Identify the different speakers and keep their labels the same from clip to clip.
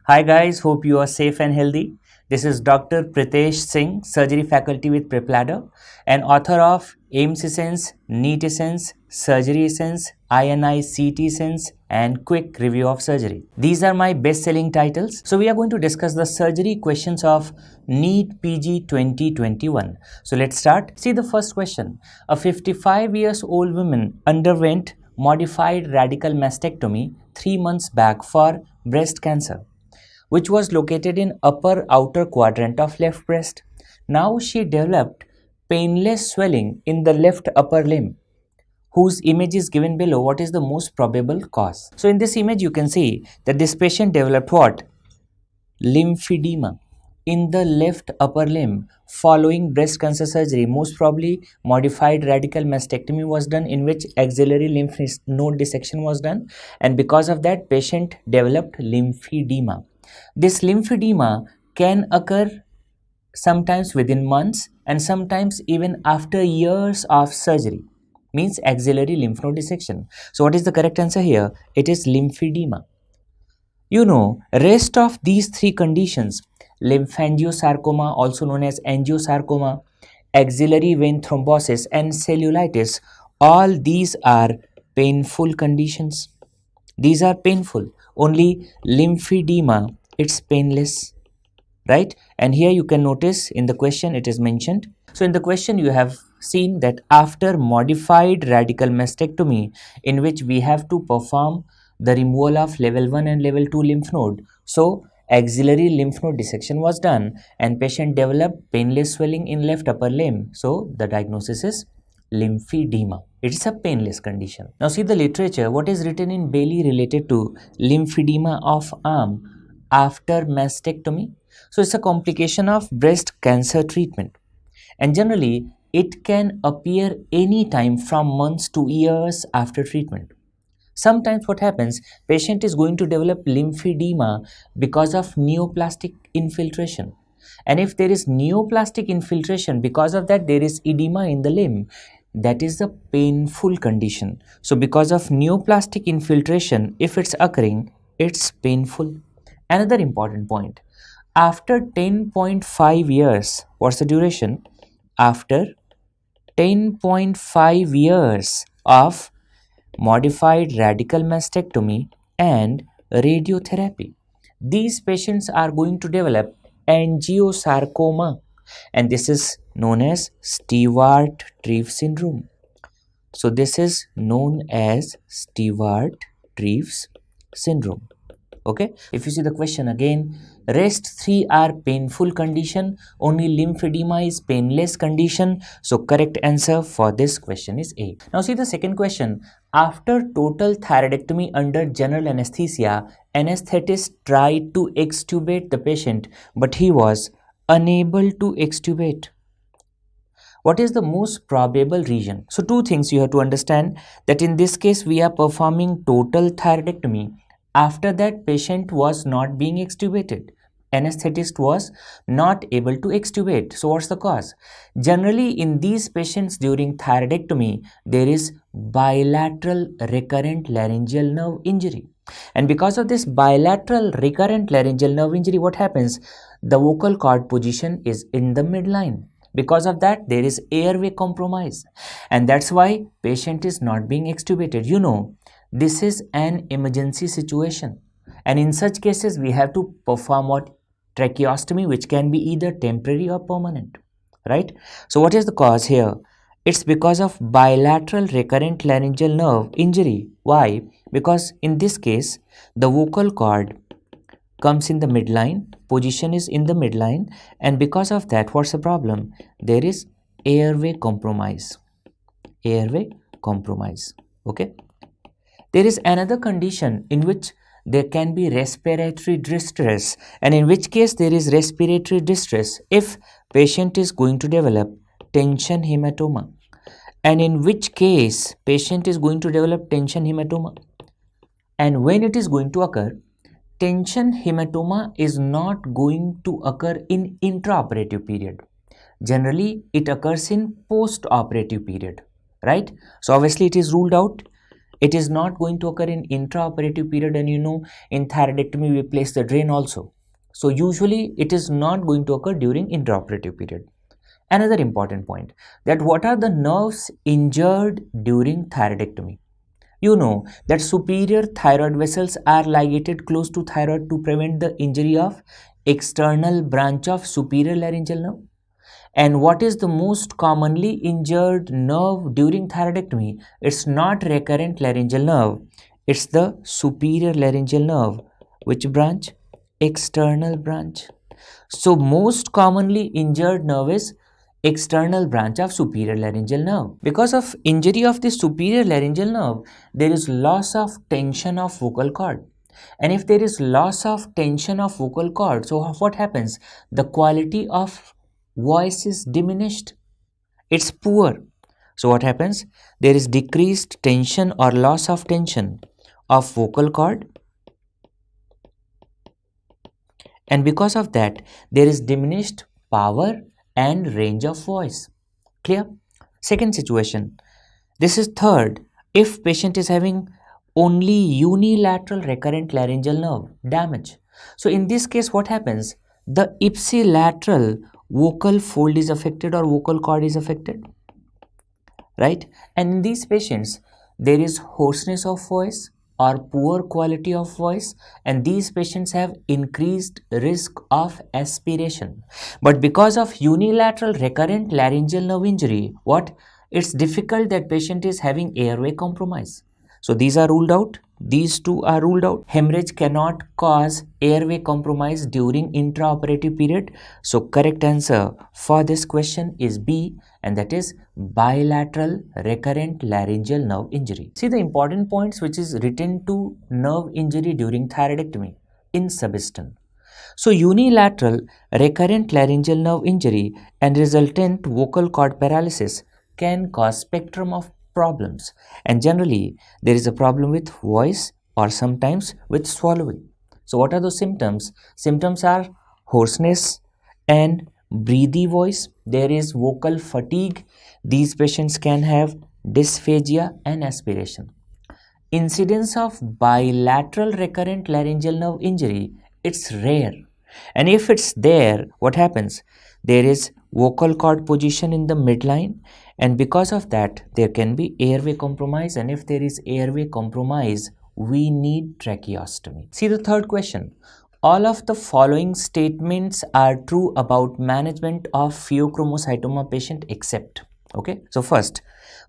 Speaker 1: Hi guys, hope you are safe and healthy. This is Dr. Pritesh Singh, surgery faculty with Prepladder and author of AIMS Essence, NEET Essence, Surgery Essence, INI CT Essence and Quick Review of Surgery. These are my best-selling titles. So we are going to discuss the surgery questions of NEET PG 2021. So let's start. See the first question. A 55 years old woman underwent modified radical mastectomy 3 months back for breast cancer, which was located in upper outer quadrant of left breast. Now she developed painless swelling in the left upper limb, whose image is given below. What is the most probable cause? So in this image you can see that this patient developed what? Lymphedema in the left upper limb following breast cancer surgery. Most probably modified radical mastectomy was done, in which axillary lymph node dissection was done, and because of that patient developed lymphedema. This lymphedema can occur sometimes within months and sometimes even after years of surgery, means axillary lymph node dissection. So what is the correct answer here? It is lymphedema. Rest of these three conditions, lymphangiosarcoma, also known as angiosarcoma, axillary vein thrombosis and cellulitis, all these are painful conditions. These are painful. Only lymphedema, it's painless, right? And here you can notice in the question it is mentioned. So in the question you have seen that after modified radical mastectomy, in which we have to perform the removal of level 1 and level 2 lymph node, so axillary lymph node dissection was done and patient developed painless swelling in left upper limb. So the diagnosis is lymphedema. It is a painless condition. Now see the literature. What is written in Bailey related to lymphedema of arm after mastectomy? So it's a complication of breast cancer treatment, and generally it can appear any time from months to years after treatment. Sometimes what happens, patient is going to develop lymphedema because of neoplastic infiltration, and if there is neoplastic infiltration, because of that there is edema in the limb. That is the painful condition. So because of neoplastic infiltration, if it's occurring, it's painful. Another important point, after 10.5 years, what's the duration? After 10.5 years of modified radical mastectomy and radiotherapy, these patients are going to develop angiosarcoma, and this is known as Stewart-Treves syndrome. So this is known as Stewart-Treves syndrome. Okay, if you see the question again, rest three are painful condition, only lymphedema is painless condition. So correct answer for this question is A. Now see the second question. After total thyroidectomy under general anesthesia, anesthetist tried to extubate the patient, but he was unable to extubate. What is the most probable region? So two things you have to understand, that in this case we are performing total thyroidectomy. After that patient was not being extubated. Anesthetist was not able to extubate. So what's the cause? Generally in these patients during thyroidectomy, there is bilateral recurrent laryngeal nerve injury. And because of this bilateral recurrent laryngeal nerve injury, what happens? The vocal cord position is in the midline. Because of that, there is airway compromise. And that's why patient is not being extubated. This is an emergency situation. And in such cases, we have to perform what? Tracheostomy, which can be either temporary or permanent. Right? So what is the cause here? It's because of bilateral recurrent laryngeal nerve injury. Why? Because in this case, the vocal cord comes in the midline, position is in the midline, and because of that, what's the problem? There is airway compromise. Airway compromise. Okay. There is another condition in which there can be respiratory distress, and in which case there is respiratory distress if patient is going to develop tension hematoma, and in which case patient is going to develop tension hematoma. And when it is going to occur, tension hematoma is not going to occur in intraoperative period. Generally it occurs in post-operative period, right? So obviously it is ruled out. It is not going to occur in intraoperative period, and in thyroidectomy we place the drain also. So usually it is not going to occur during intraoperative period. Another important point, that what are the nerves injured during thyroidectomy? You know that superior thyroid vessels are ligated close to thyroid to prevent the injury of external branch of superior laryngeal nerve. And what is the most commonly injured nerve during thyroidectomy? It's not recurrent laryngeal nerve. It's the superior laryngeal nerve. Which branch? External branch. So most commonly injured nerve is external branch of superior laryngeal nerve. Because of injury of the superior laryngeal nerve, there is loss of tension of vocal cord. And if there is loss of tension of vocal cord, so what happens? The quality of voice is diminished. It's poor. So what happens? There is decreased tension or loss of tension of vocal cord, and because of that there is diminished power and range of voice. Clear? Second situation. This is third. If patient is having only unilateral recurrent laryngeal nerve damage. So in this case what happens? The ipsilateral vocal fold is affected or vocal cord is affected, right? And in these patients there is hoarseness of voice or poor quality of voice, and these patients have increased risk of aspiration. But because of unilateral recurrent laryngeal nerve injury, what? It's difficult that patient is having airway compromise. So these are ruled out. These two are ruled out. Hemorrhage cannot cause airway compromise during intraoperative period. So correct answer for this question is B, and that is bilateral recurrent laryngeal nerve injury. See the important points which is written to nerve injury during thyroidectomy in subiston. So unilateral recurrent laryngeal nerve injury and resultant vocal cord paralysis can cause spectrum of problems, and generally there is a problem with voice or sometimes with swallowing. So what are those symptoms? Symptoms are hoarseness and breathy voice. There is vocal fatigue. These patients can have dysphagia and aspiration. Incidence of bilateral recurrent laryngeal nerve injury, it's rare. And if it's there, what happens? There is vocal cord position in the midline, and because of that there can be airway compromise, and if there is airway compromise we need tracheostomy. See the third question. All of the following statements are true about management of pheochromocytoma patient except. Okay, so first,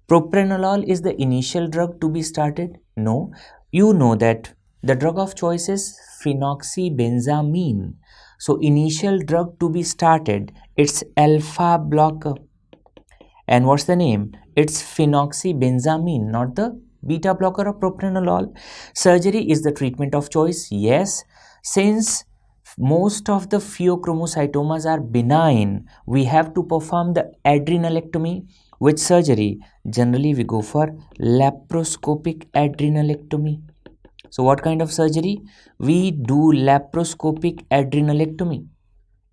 Speaker 1: propranolol is the initial drug to be started? No. You know that the drug of choice is phenoxybenzamine. So initial drug to be started, it's alpha blocker. And what's the name? It's phenoxybenzamine, not the beta blocker of propranolol. Surgery is the treatment of choice. Yes, since most of the pheochromocytomas are benign, we have to perform the adrenalectomy. With surgery, generally we go for laparoscopic adrenalectomy. So what kind of surgery? We do laparoscopic adrenalectomy.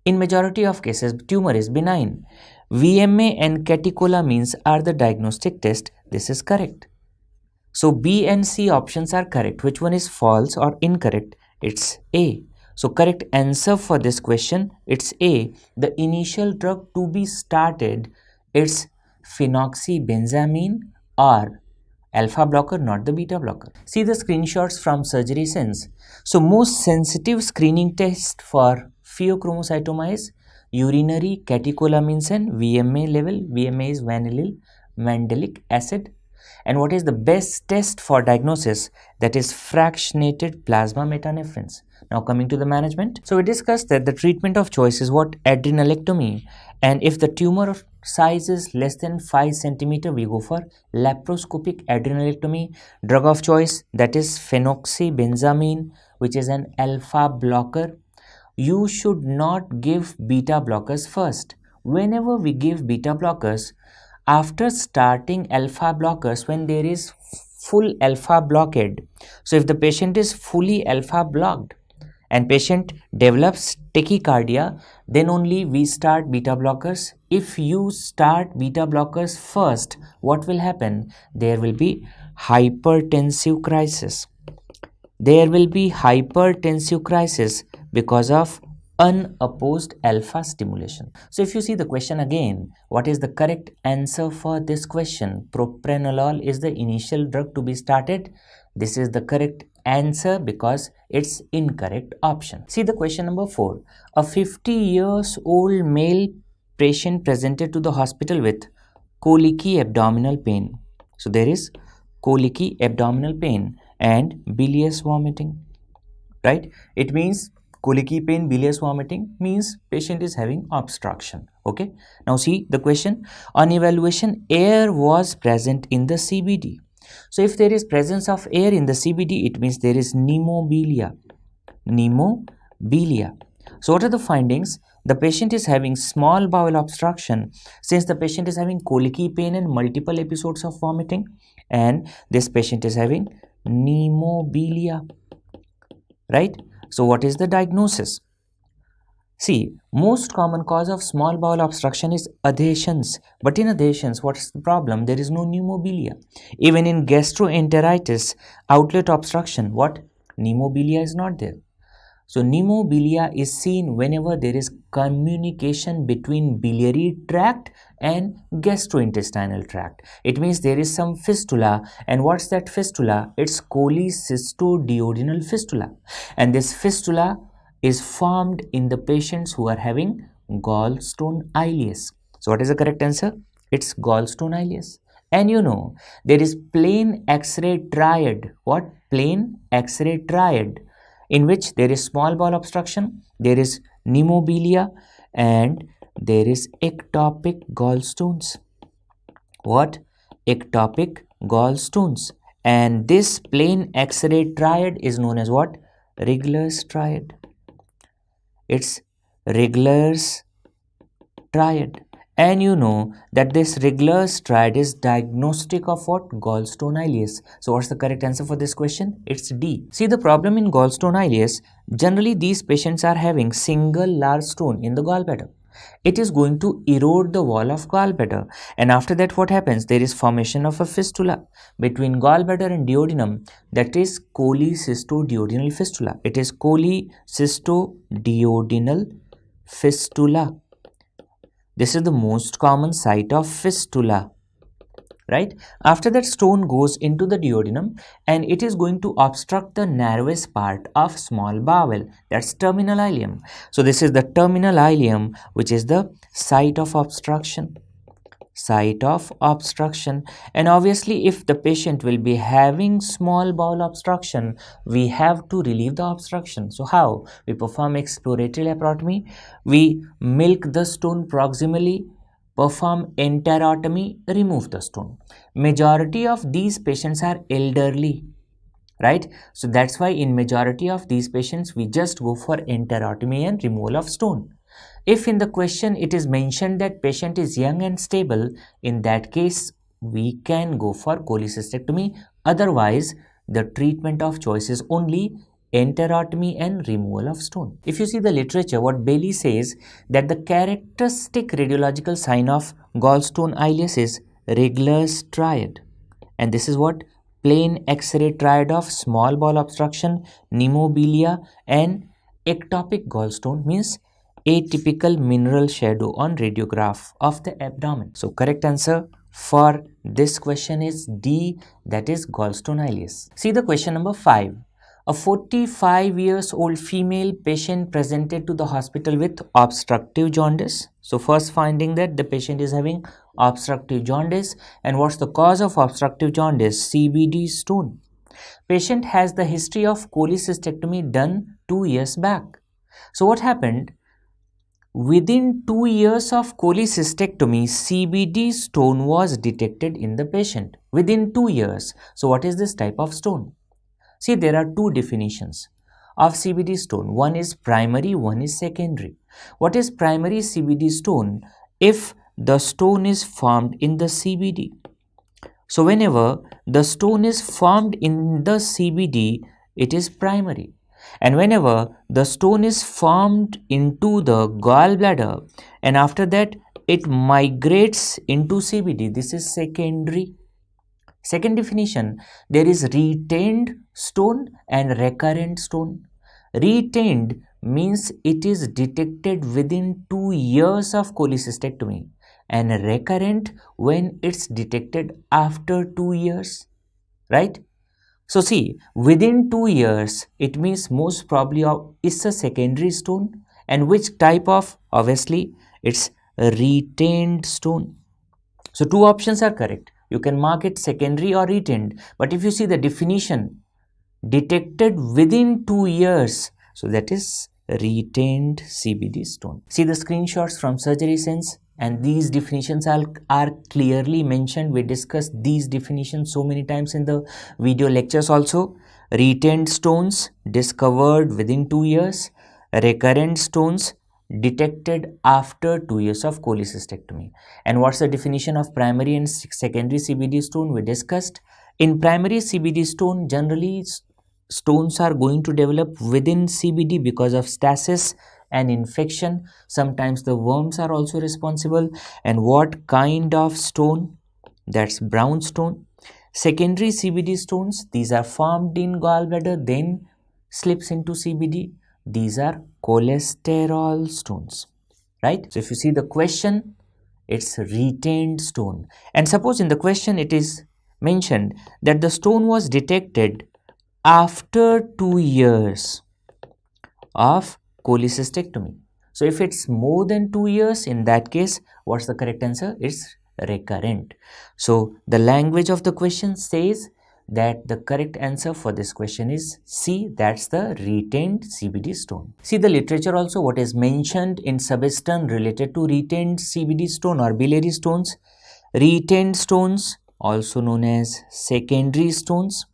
Speaker 1: In majority of cases, tumor is benign. VMA and catecholamines are the diagnostic test. This is correct. So B and C options are correct. Which one is false or incorrect? It's A. So correct answer for this question, it's A. The initial drug to be started, it's phenoxybenzamine or alpha blocker, not the beta blocker. See the screenshots from Surgery Sense. So most sensitive screening test for pheochromocytoma is urinary catecholamines and VMA level. VMA is vanillyl mandelic acid. And what is the best test for diagnosis? That is fractionated plasma metanephrines. Now coming to the management. So we discussed that the treatment of choice is what? Adrenalectomy. And if the tumor size is less than 5 centimeter, we go for laparoscopic adrenalectomy. Drug of choice, that is phenoxybenzamine, which is an alpha blocker. You should not give beta blockers first. Whenever we give beta blockers, after starting alpha blockers, when there is full alpha blockade, so if the patient is fully alpha blocked and patient develops tachycardia, then only we start beta blockers. If you start beta blockers first, what will happen? There will be hypertensive crisis. There will be hypertensive crisis because of unopposed alpha stimulation. So if you see the question again, what is the correct answer for this question? Propranolol is the initial drug to be started. This is the correct answer because it's incorrect option. See the question number 4. A 50 years old male patient presented to the hospital with colicky abdominal pain. So there is colicky abdominal pain and bilious vomiting, right? It means colicky pain, bilious vomiting means patient is having obstruction. Okay, now see the question. On evaluation, air was present in the CBD. So if there is presence of air in the CBD, it means there is pneumobilia. So what are the findings? The patient is having small bowel obstruction. Since the patient is having colicky pain and multiple episodes of vomiting, and this patient is having pneumobilia, right? So what is the diagnosis? See, most common cause of small bowel obstruction is adhesions. But in adhesions, what is the problem? There is no pneumobilia. Even in gastroenteritis, outlet obstruction, what? Pneumobilia is not there. So pneumobilia is seen whenever there is communication between biliary tract and gastrointestinal tract. It means there is some fistula, and what's that fistula? It's cholecystoduodenal fistula, and this fistula is formed in the patients who are having gallstone ileus. So what is the correct answer? It's gallstone ileus. And you know, there is plain X-ray triad. What? Plain X-ray triad, in which there is small bowel obstruction, there is pneumobilia, and there is ectopic gallstones. What? Ectopic gallstones. And this plain X-ray triad is known as what? Rigler's triad. It's Rigler's triad. And you know that this Rigler's triad is diagnostic of what? Gallstone ileus. So what's the correct answer for this question? It's D. See the problem in gallstone ileus, generally these patients are having single large stone in the gallbladder. It is going to erode the wall of gallbladder, and after that what happens? There is formation of a fistula between gallbladder and duodenum, that is cholecystoduodenal fistula. It is cholecystoduodenal fistula. This is the most common site of fistula, right? After that, stone goes into the duodenum and it is going to obstruct the narrowest part of small bowel, that's terminal ileum. So this is the terminal ileum, which is the site of obstruction. And obviously if the patient will be having small bowel obstruction, we have to relieve the obstruction. So how? We perform exploratory laparotomy, we milk the stone proximally, perform enterotomy, remove the stone. Majority of these patients are elderly, right? So that's why in majority of these patients we just go for enterotomy and removal of stone. If in the question it is mentioned that patient is young and stable, in that case we can go for cholecystectomy. Otherwise, the treatment of choice is only enterotomy and removal of stone. If you see the literature, what Bailey says that the characteristic radiological sign of gallstone ileus is Rigler's triad, and this is what? Plain X-ray triad of small bowel obstruction, pneumobilia, and ectopic gallstone, means atypical mineral shadow on radiograph of the abdomen. So correct answer for this question is D, that is gallstone ileus. See the question number 5. A 45 years old female patient presented to the hospital with obstructive jaundice. So first finding that the patient is having obstructive jaundice, and what's the cause of obstructive jaundice? CBD stone. Patient has the history of cholecystectomy done 2 years back. So what happened? Within 2 years of cholecystectomy, CBD stone was detected in the patient. Within 2 years. So what is this type of stone? See, there are two definitions of CBD stone. One is primary, one is secondary. What is primary CBD stone? If the stone is formed in the CBD. So whenever the stone is formed in the CBD, it is primary. And whenever the stone is formed into the gallbladder and after that it migrates into CBD, this is secondary. Second definition, there is retained stone and recurrent stone. Retained means it is detected within 2 years of cholecystectomy, and recurrent when it's detected after 2 years, right? So see, within 2 years, it means most probably it's a secondary stone. And which type of? Obviously, it's a retained stone. So two options are correct. You can mark it secondary or retained. But if you see the definition, detected within 2 years, so that is retained CBD stone. See the screenshots from Surgery Sense, and these definitions are clearly mentioned. We discussed these definitions so many times in the video lectures also. Retained stones discovered within 2 years, recurrent stones detected after 2 years of cholecystectomy. And what's the definition of primary and secondary CBD stone? We discussed. In primary CBD stone, generally stones are going to develop within CBD because of stasis and infection. Sometimes the worms are also responsible. And what kind of stone? That's brown stone. Secondary CBD stones, these are formed in gallbladder, then slips into CBD. These are cholesterol stones, right? So if you see the question, it's retained stone. And suppose in the question it is mentioned that the stone was detected after 2 years of cholecystectomy. So if it's more than 2 years, in that case, what's the correct answer? It's recurrent. So the language of the question says that the correct answer for this question is C, that's the retained CBD stone. See the literature also, what is mentioned in substance related to retained CBD stone or biliary stones. Retained stones, also known as secondary stones,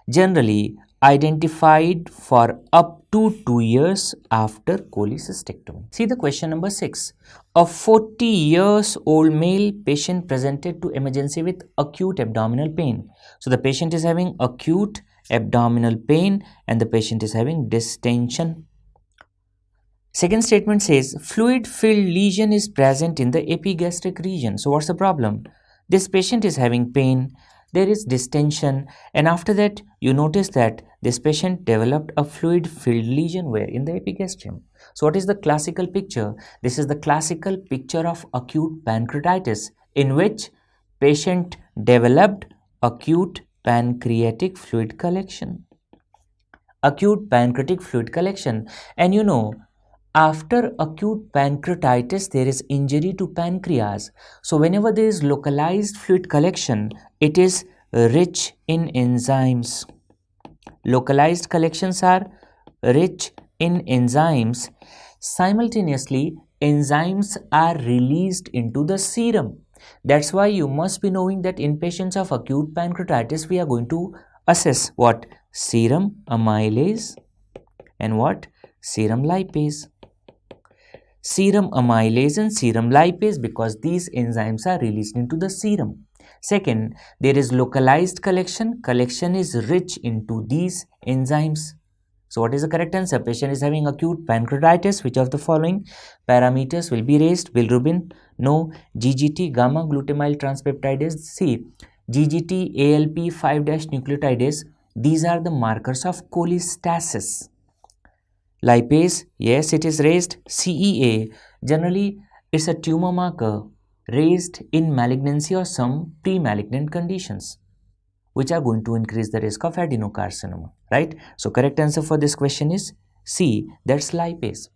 Speaker 1: generally identified for up to 2 years after cholecystectomy. See the question number 6. A 40 years old male patient presented to emergency with acute abdominal pain. So the patient is having acute abdominal pain and the patient is having distension. Second statement says fluid filled lesion is present in the epigastric region. So what's the problem? This patient is having pain, there is distension, and after that you notice that this patient developed a fluid filled lesion where? In the epigastrium. So what is the classical picture? This is the classical picture of acute pancreatitis in which patient developed acute pancreatic fluid collection. Acute pancreatic fluid collection. And you know, after acute pancreatitis, there is injury to pancreas. So whenever there is localized fluid collection, it is rich in enzymes. Localized collections are rich in enzymes. Simultaneously, enzymes are released into the serum. That's why you must be knowing that in patients of acute pancreatitis, we are going to assess what? Serum amylase and what? Serum lipase. Serum amylase and serum lipase, because these enzymes are released into the serum. Second, there is localized collection. Collection is rich into these enzymes. So what is the correct answer? Patient is having acute pancreatitis. Which of the following parameters will be raised? Bilirubin? No. GGT, gamma glutamyl transpeptidase? C. GGT, ALP 5' nucleotidase. These are the markers of cholestasis. Lipase, yes, it is raised. CEA, generally it's a tumor marker raised in malignancy or some pre-malignant conditions which are going to increase the risk of adenocarcinoma, right? So correct answer for this question is C, that's lipase.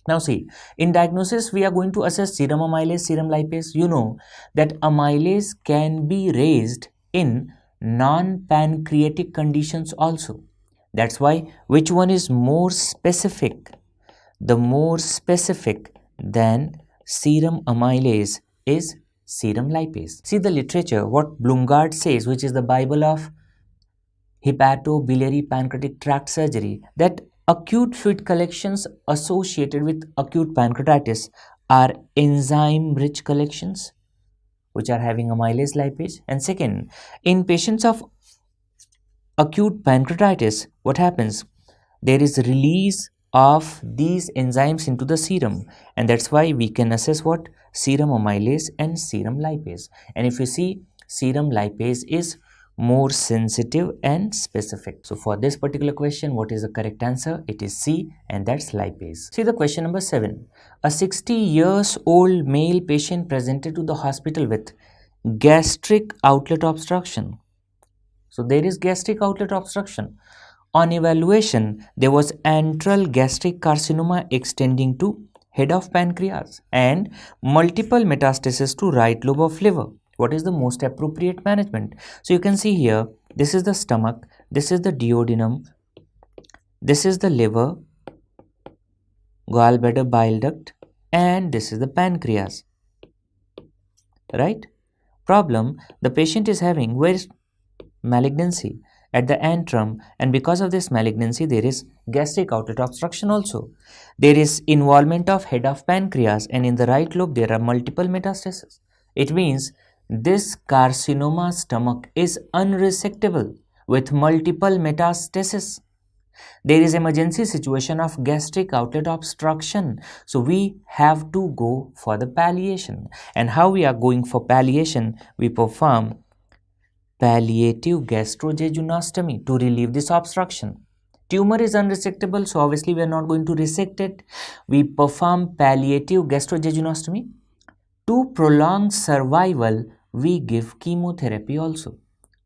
Speaker 1: Now see, in diagnosis we are going to assess serum amylase, serum lipase. You know that amylase can be raised in non-pancreatic conditions also. That's why which one is more specific? The more specific than serum amylase is serum lipase. See the literature, what Blumgard says, which is the Bible of hepatobiliary pancreatic tract surgery, that acute fluid collections associated with acute pancreatitis are enzyme rich collections which are having amylase lipase. And second, in patients of acute pancreatitis, what happens? there is release of these enzymes into the serum, and that's why we can assess what serum amylase and serum lipase. And if you see, serum lipase is more sensitive and specific. So for this particular question, what is the correct answer? It is C, and that's lipase. See the question number 7. A 60 years old male patient presented to the hospital with gastric outlet obstruction. So there is gastric outlet obstruction. On evaluation, there was antral gastric carcinoma extending to head of pancreas and multiple metastasis to right lobe of liver. What is the most appropriate management? So you can see here, this is the stomach, this is the duodenum, this is the liver, gallbladder, bile duct, and this is the pancreas. Right? Problem, the patient is having where is malignancy at the antrum, and because of this malignancy there is gastric outlet obstruction also. There is involvement of head of pancreas, and in the right lobe there are multiple metastases. It means this carcinoma stomach is unresectable with multiple metastases. There is emergency situation of gastric outlet obstruction, so we have to go for the palliation. And how we are going for palliation? We perform palliative gastrojejunostomy to relieve this obstruction. Tumor is unresectable, so obviously we are not going to resect it. We perform palliative gastrojejunostomy. To prolong survival, we give chemotherapy also.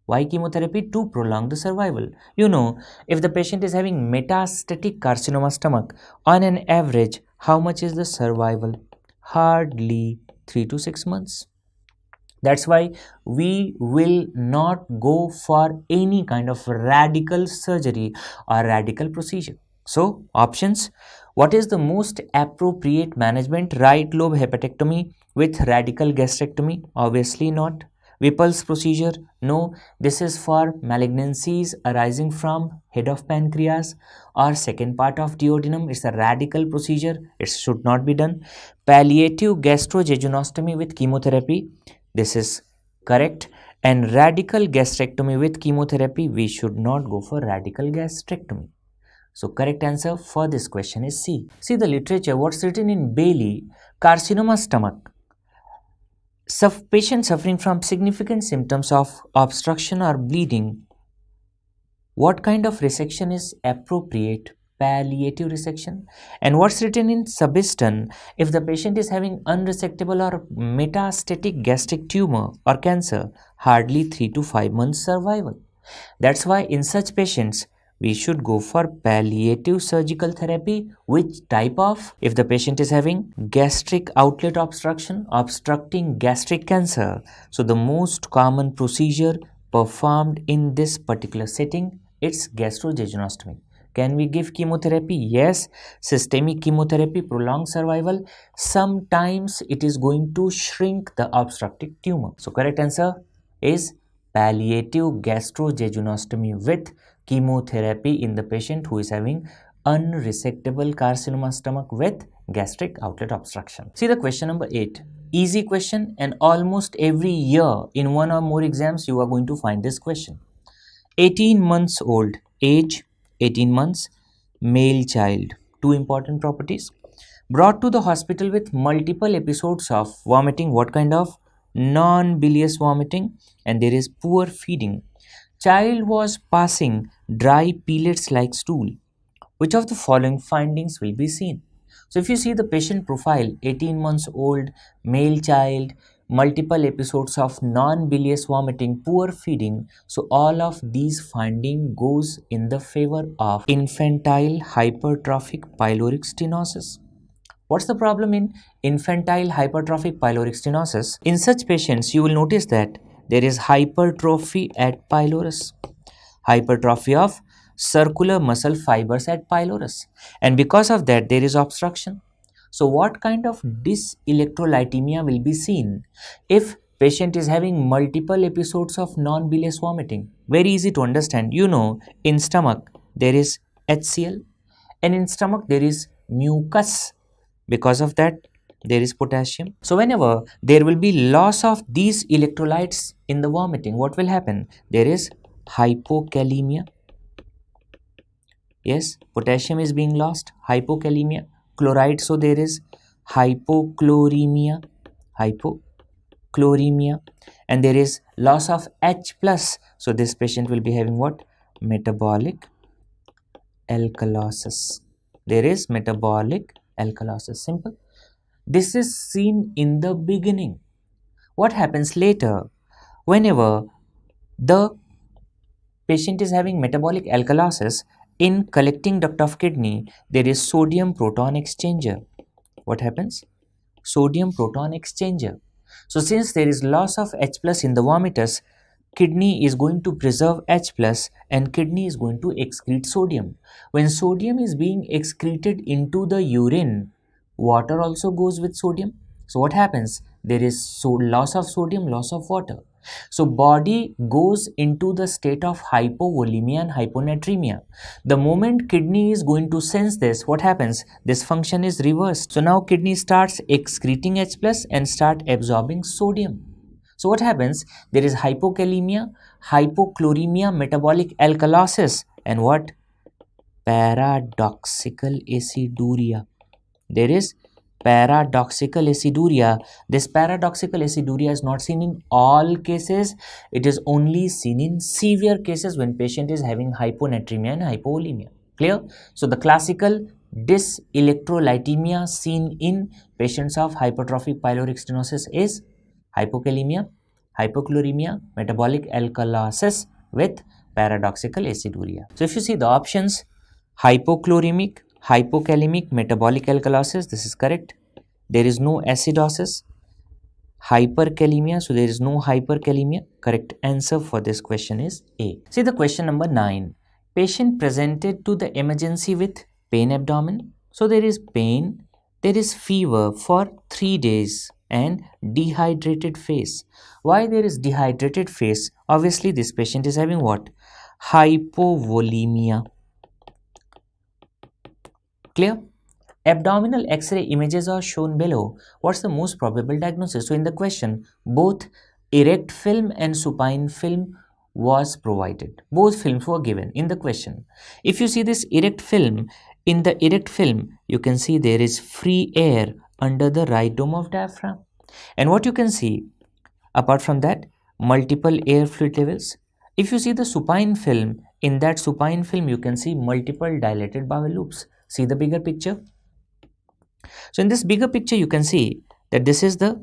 Speaker 1: Why chemotherapy? To prolong the survival. You know, if the patient is having metastatic carcinoma stomach, on an average, how much is the survival? Hardly 3 to 6 months. That's why we will not go for any kind of radical surgery or radical procedure. So, options. What is the most appropriate management? Right lobe hepatectomy with radical gastrectomy? Obviously not. Whipple's procedure? No. This is for malignancies arising from head of pancreas or second part of duodenum. It's a radical procedure. It should not be done. Palliative gastrojejunostomy with chemotherapy. This is correct. And radical gastrectomy with chemotherapy, we should not go for radical gastrectomy. So correct answer for this question is C. See the literature, what's written in Bailey, carcinoma stomach. Patient suffering from significant symptoms of obstruction or bleeding. What kind of resection is appropriate? Palliative resection. And what's written in Subiston, if the patient is having unresectable or metastatic gastric tumor or cancer, hardly 3 to 5 months survival. That's why in such patients, we should go for palliative surgical therapy. Which type of? If the patient is having gastric outlet obstruction, obstructing gastric cancer, so the most common procedure performed in this particular setting, it's gastrojejunostomy. Can we give chemotherapy? Yes. Systemic chemotherapy, prolonged survival. Sometimes it is going to shrink the obstructive tumor. So correct answer is palliative gastrojejunostomy with chemotherapy in the patient who is having unresectable carcinoma stomach with gastric outlet obstruction. See the question number 8. Easy question, and almost every year in one or more exams you are going to find this question. 18 months old, age 18 months, male child. Two important properties. Brought to the hospital with multiple episodes of vomiting. What kind of? Non-bilious vomiting, and there is poor feeding. Child was passing dry pellets like stool. Which of the following findings will be seen? So if you see the patient profile, 18 months old, male child, multiple episodes of non-bilious vomiting, poor feeding. So all of these finding goes in the favor of infantile hypertrophic pyloric stenosis. What's the problem in infantile hypertrophic pyloric stenosis? In such patients, you will notice that there is hypertrophy at pylorus, hypertrophy of circular muscle fibers at pylorus, and because of that there is obstruction. So what kind of dyselectrolytemia will be seen if patient is having multiple episodes of non-bilious vomiting? Very easy to understand. You know, in stomach there is HCl, and in stomach there is mucus. Because of that there is potassium. So whenever there will be loss of these electrolytes in the vomiting, what will happen? There is hypokalemia, Yes, potassium is being lost, hypokalemia. Chloride, so there is hypochloremia, hypochloremia, and there is loss of H plus. So this patient will be having what? Metabolic alkalosis. There is metabolic alkalosis. Simple. This is seen in the beginning. What happens later? Whenever the patient is having metabolic alkalosis, in collecting duct of kidney, there is sodium proton exchanger. What happens? Sodium proton exchanger. So since there is loss of H plus in the vomitus, kidney is going to preserve H plus and kidney is going to excrete sodium. When sodium is being excreted into the urine, water also goes with sodium. So what happens? There is loss of sodium, loss of water. So body goes into the state of hypovolemia and hyponatremia. The moment kidney is going to sense this, what happens? This function is reversed. So now kidney starts excreting H plus and start absorbing sodium. So what happens? There is hypokalemia, hypochloremia, metabolic alkalosis, and what? Paradoxical aciduria. There is paradoxical aciduria. This paradoxical aciduria is not seen in all cases. It is only seen in severe cases when patient is having hyponatremia and hypovolemia. Clear? So the classical dyselectrolytemia seen in patients of hypertrophic pyloric stenosis is hypokalemia, hypochloremia, metabolic alkalosis with paradoxical aciduria. So if you see the options, hypochloremic, hypokalemic, metabolic alkalosis, this is correct. There is no acidosis. Hyperkalemia, so there is no hyperkalemia. Correct answer for this question is A. See the question number 9. Patient presented to the emergency with pain abdomen. So there is pain, there is fever for 3 days and dehydrated face. Why there is dehydrated face? Obviously this patient is having what? Hypovolemia. Clear? Abdominal X-ray images are shown below. What's the most probable diagnosis? So in the question, both erect film and supine film was provided. Both films were given in the question. If you see this erect film, in the erect film, you can see there is free air under the right dome of diaphragm. And what you can see, apart from that, multiple air fluid levels. If you see the supine film, in that supine film, you can see multiple dilated bowel loops. See the bigger picture. So in this bigger picture, you can see that this is the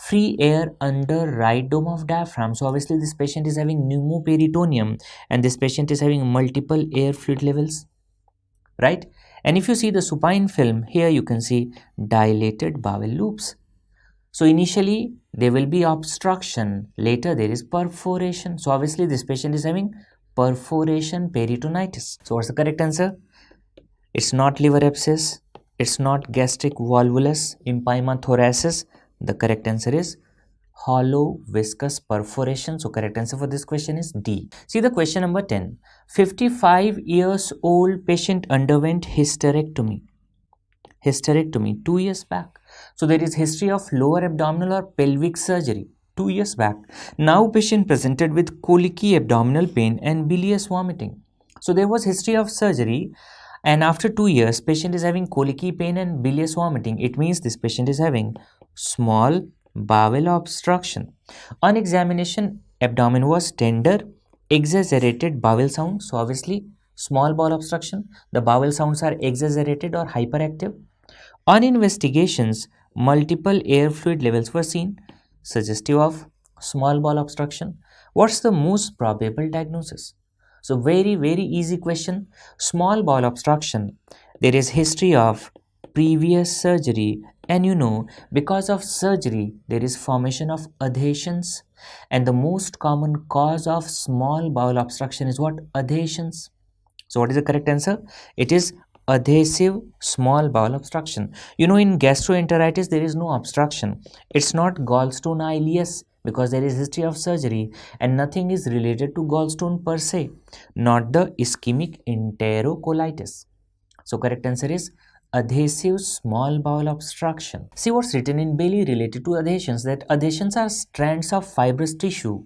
Speaker 1: free air under right dome of diaphragm. So obviously this patient is having pneumoperitoneum and this patient is having multiple air fluid levels, right? And if you see the supine film, here you can see dilated bowel loops. So initially there will be obstruction, later there is perforation. So obviously this patient is having perforation peritonitis. So what's the correct answer? It's not liver abscess, it's not gastric volvulus empyema thoracis. The correct answer is hollow viscous perforation. So correct answer for this question is D. See the question number 10. 55 years old patient underwent hysterectomy 2 years back. So there is history of lower abdominal or pelvic surgery 2 years back. Now patient presented with colicky abdominal pain and bilious vomiting. So there was history of surgery and after 2 years patient is having colicky pain and bilious vomiting. It means this patient is having small bowel obstruction. On examination, abdomen was tender, exaggerated bowel sound. So obviously small bowel obstruction, the bowel sounds are exaggerated or hyperactive. On investigations, multiple air fluid levels were seen, suggestive of small bowel obstruction. What's the most probable diagnosis? So very easy question. Small bowel obstruction. There is history of previous surgery and you know because of surgery there is formation of adhesions and the most common cause of small bowel obstruction is what? Adhesions. So what is the correct answer? It is adhesive small bowel obstruction. You know in gastroenteritis there is no obstruction. It's not gallstone ileus because there is history of surgery and nothing is related to gallstone per se, not the ischemic enterocolitis. So correct answer is adhesive small bowel obstruction. See what's written in Bailey related to adhesions, that adhesions are strands of fibrous tissue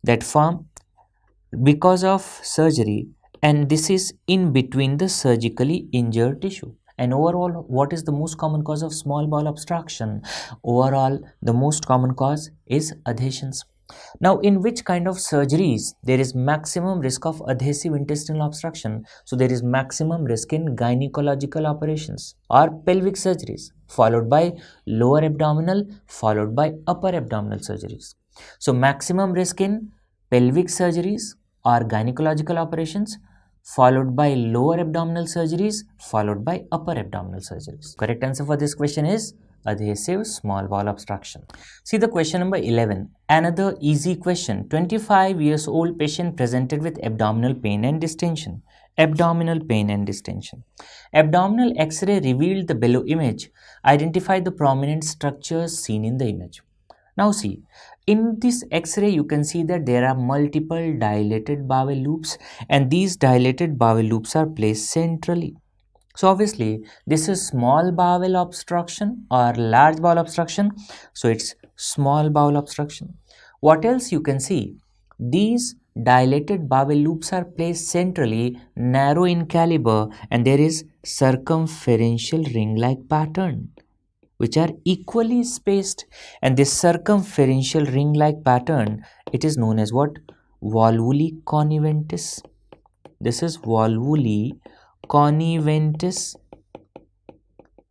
Speaker 1: that form because of surgery and this is in between the surgically injured tissue. And overall, what is the most common cause of small bowel obstruction? Overall, the most common cause is adhesions. Now, in which kind of surgeries there is maximum risk of adhesive intestinal obstruction? So, there is maximum risk in gynecological operations or pelvic surgeries, followed by lower abdominal, followed by upper abdominal surgeries. So, maximum risk in pelvic surgeries or gynecological operations, followed by lower abdominal surgeries, followed by upper abdominal surgeries. Correct answer for this question is adhesive small bowel obstruction. See the question number 11. Another easy question. 25 years old patient presented with abdominal pain and distension. Abdominal pain and distension. Abdominal X-ray revealed the below image. Identify the prominent structures seen in the image. Now see, in this X-ray you can see that there are multiple dilated bowel loops, and these dilated bowel loops are placed centrally. So obviously this is small bowel obstruction or large bowel obstruction. So it's small bowel obstruction. What else you can see? These dilated bowel loops are placed centrally, narrow in caliber, and there is circumferential ring-like pattern which are equally spaced, and this circumferential ring-like pattern, it is known as what? Volvuli conniventis. This is volvuli conniventis,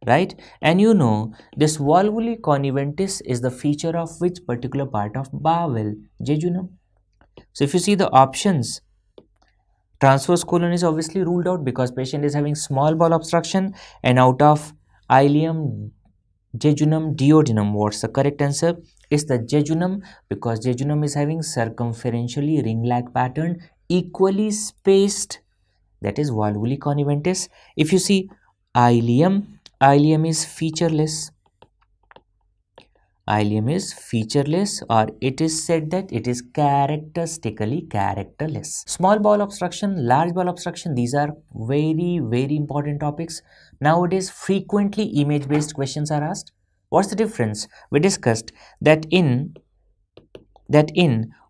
Speaker 1: right? And you know this volvuli conniventis is the feature of which particular part of bowel? Jejunum. So if you see the options, transverse colon is obviously ruled out because patient is having small bowel obstruction, and out of ileum, jejunum, duodenum, what's the correct answer? Is the jejunum, because jejunum is having circumferentially ring-like pattern, equally spaced, that is volvuli conniventis. If you see ileum, ileum is featureless. Ileum is featureless, or it is said that it is characteristically characterless. Small bowel obstruction, large bowel obstruction, these are very important topics. Nowadays, frequently image-based questions are asked. What's the difference? We discussed that in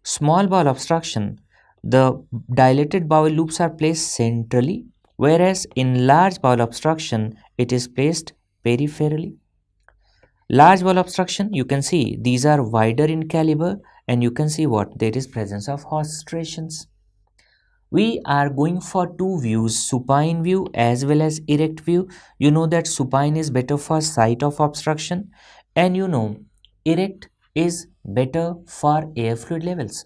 Speaker 1: small bowel obstruction, the dilated bowel loops are placed centrally, whereas in large bowel obstruction, it is placed peripherally. Large bowel obstruction, you can see these are wider in caliber, and you can see what? There is presence of horstrations. We are going for two views, supine view as well as erect view. You know that supine is better for site of obstruction, and you know erect is better for air fluid levels.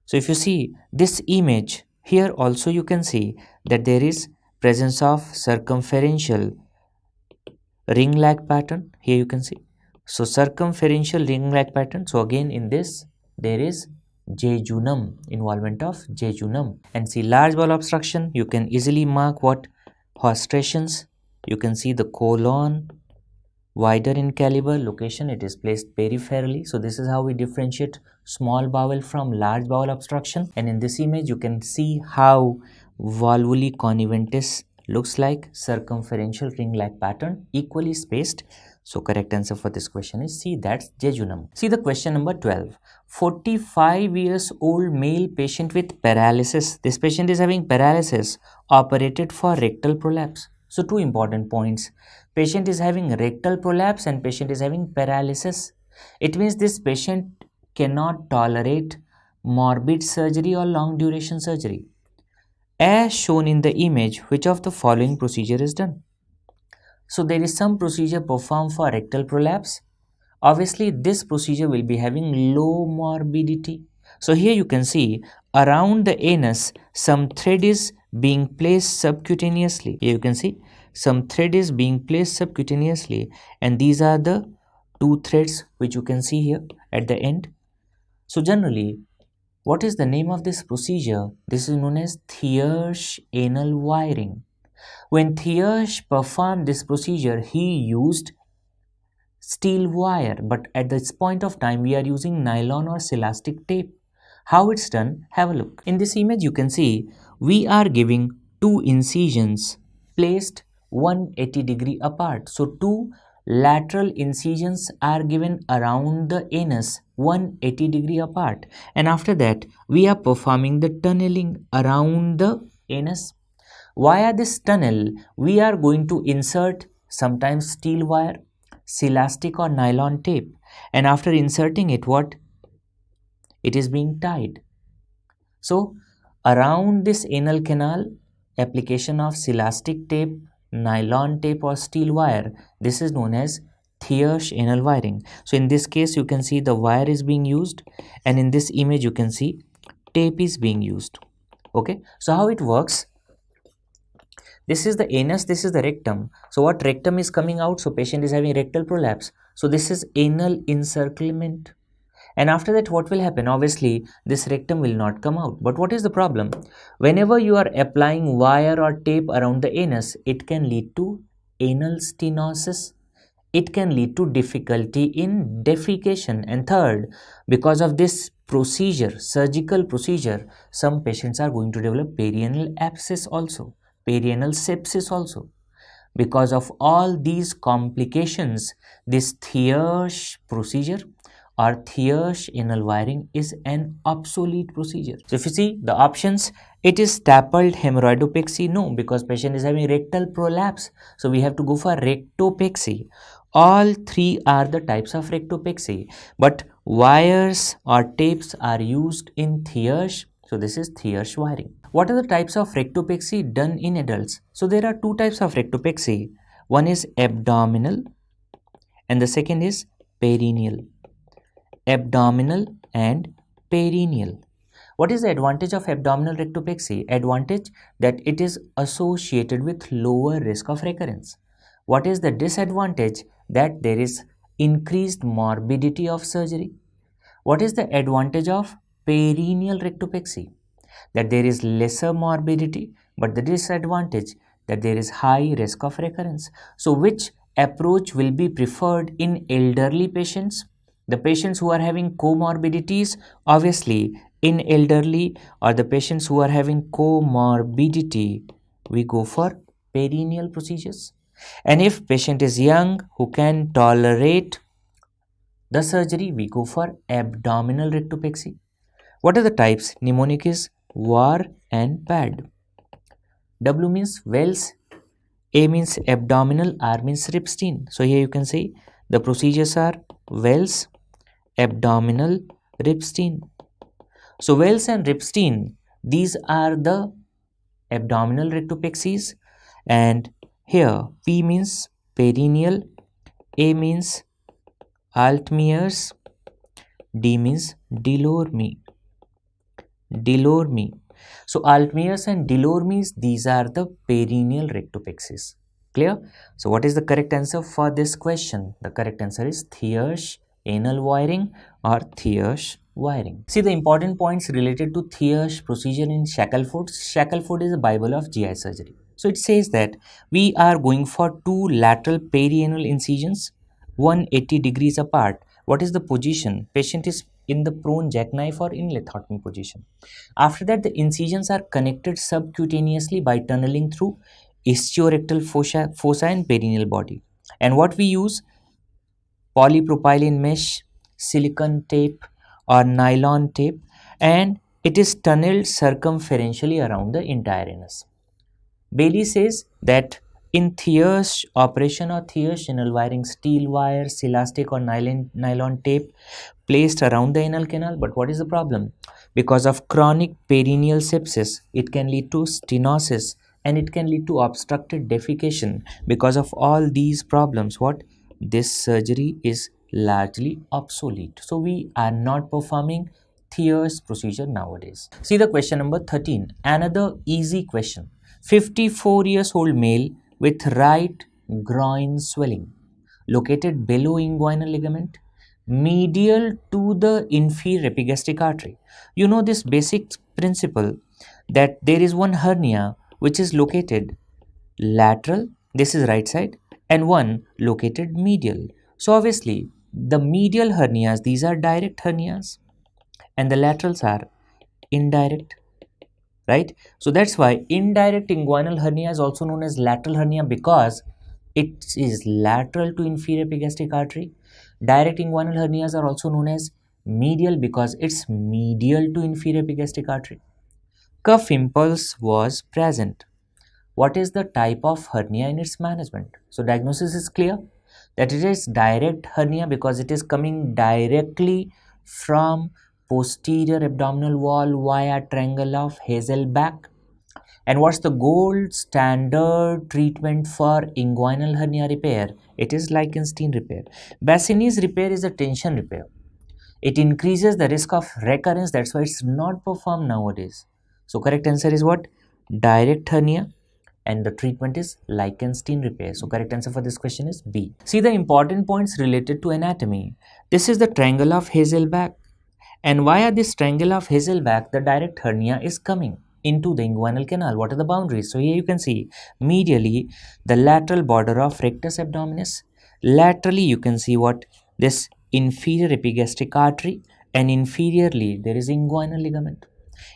Speaker 1: So if you see this image here, also you can see that there is presence of circumferential ring-like pattern. Here you can see, so circumferential ring-like pattern. So again in this there is jejunum, involvement of jejunum. And see large bowel obstruction, you can easily mark what? Horstrations. You can see the colon, wider in caliber, location, it is placed peripherally. So this is how we differentiate small bowel from large bowel obstruction. And in this image you can see how volvuli conniventis looks like, circumferential ring-like pattern, equally spaced. So correct answer for this question is C, that's jejunum. See the question number 12. 45 years old male patient with paralysis. This patient is having paralysis, operated for rectal prolapse. So two important points. Patient is having rectal prolapse and patient is having paralysis. It means this patient cannot tolerate morbid surgery or long duration surgery. As shown in the image, which of the following procedure is done? So there is some procedure performed for rectal prolapse. Obviously this procedure will be having low morbidity. So here you can see around the anus some thread is being placed subcutaneously. Here you can see some thread is being placed subcutaneously, and these are the two threads which you can see here at the end. So generally, what is the name of this procedure? This is known as Thiersch anal wiring. When Thiersch performed this procedure, he used steel wire, but at this point of time we are using nylon or silastic tape. How it's done? Have a look. In this image you can see we are giving two incisions placed 180 degree apart. So two lateral incisions are given around the anus 180-degree apart, and after that we are performing the tunneling around the anus. Via this tunnel we are going to insert sometimes steel wire, elastic or nylon tape, and after inserting it, what it is being tied. So around this anal canal, application of elastic tape, nylon tape or steel wire, this is known as Thiersch anal wiring. So in this case you can see the wire is being used, and in this image you can see tape is being used. Okay, so how it works? This is the anus, this is the rectum. So what rectum is coming out? So patient is having rectal prolapse. So this is anal encirclement. And after that, what will happen? Obviously, this rectum will not come out. But what is the problem? Whenever you are applying wire or tape around the anus, it can lead to anal stenosis. It can lead to difficulty in defecation. And third, because of this procedure, surgical procedure, some patients are going to develop perianal abscess also, perianal sepsis also. Because of all these complications, this Thiersch procedure or Thiersch anal wiring is an obsolete procedure. So if you see the options, it is stapled hemorrhoidopexy. No, because patient is having rectal prolapse. So we have to go for rectopexy. All three are the types of rectopexy, but wires or tapes are used in Thiersch. So this is Thiersch wiring. What are the types of rectopexy done in adults? So there are two types of rectopexy. One is abdominal and the second is perineal. Abdominal and perineal. What is the advantage of abdominal rectopexy? Advantage that it is associated with lower risk of recurrence. What is the disadvantage? That there is increased morbidity of surgery. What is the advantage of perineal rectopexy? That there is lesser morbidity, but the disadvantage that there is high risk of recurrence. So which approach will be preferred in elderly patients? The patients who are having comorbidities, obviously in elderly or the patients who are having comorbidity, we go for perineal procedures. And if patient is young who can tolerate the surgery, we go for abdominal rectopexy. What are the types? Mnemonic is VAR and PAD. W means Wells, A means abdominal, R means Ripstein. So here you can say the procedures are Wells, abdominal, Ripstein. So Wells and Ripstein, these are the abdominal rectopexies, and here P means perineal, A means Altmeier's, D means Delorme. Delorme. So Altmeier's and Delorme's, these are the perineal rectopexies. Clear? So what is the correct answer for this question? The correct answer is Thiersch anal wiring or Thiersch wiring. See the important points related to Thiersch procedure in Shackelford. Shackelford is the Bible of GI surgery. So it says that we are going for two lateral perianal incisions 180 degrees apart. What is the position? Patient is in the prone jackknife or in lithotomy position. After that, the incisions are connected subcutaneously by tunneling through ischiorectal fossa and perineal body. And what we use? Polypropylene mesh, silicone tape or nylon tape, and it is tunneled circumferentially around the entire anus. Bailey says that in Thiersch operation or Thiersch anal wiring, steel wire, elastic or nylon tape placed around the anal canal. But what is the problem? Because of chronic perineal sepsis, it can lead to stenosis and it can lead to obstructed defecation. Because of all these problems, what? This surgery is largely obsolete. So we are not performing Thiersch procedure nowadays. See the question number 13. Another easy question. 54 years old male with right groin swelling located below inguinal ligament medial to the inferior epigastric artery. You know this basic principle that there is one hernia which is located lateral, this is right side, and one located medial. So obviously the medial hernias, these are direct hernias and the laterals are indirect, right? So that's why indirect inguinal hernia is also known as lateral hernia, because it is lateral to inferior epigastric artery. Direct inguinal hernias are also known as medial because it's medial to inferior epigastric artery. Cuff impulse was present. What is the type of hernia in its management? So diagnosis is clear that it is direct hernia because it is coming directly from posterior abdominal wall via triangle of Hazelbach. And what's the gold standard treatment for inguinal hernia repair? It is Lichtenstein repair. Bassini's repair is a tension repair. It increases the risk of recurrence. That's why it's not performed nowadays. So correct answer is what? Direct hernia. And the treatment is Lichtenstein repair. So correct answer for this question is B. See the important points related to anatomy. This is the triangle of Hazelbach. And via this triangle of Hazelbach, the direct hernia is coming into the inguinal canal. What are the boundaries? So here you can see medially the lateral border of rectus abdominis. Laterally you can see what? This inferior epigastric artery, and inferiorly there is inguinal ligament.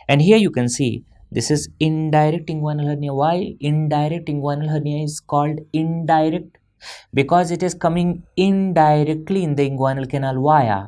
Speaker 1: And here you can see this is indirect inguinal hernia. Why indirect inguinal hernia is called indirect? Because it is coming indirectly in the inguinal canal via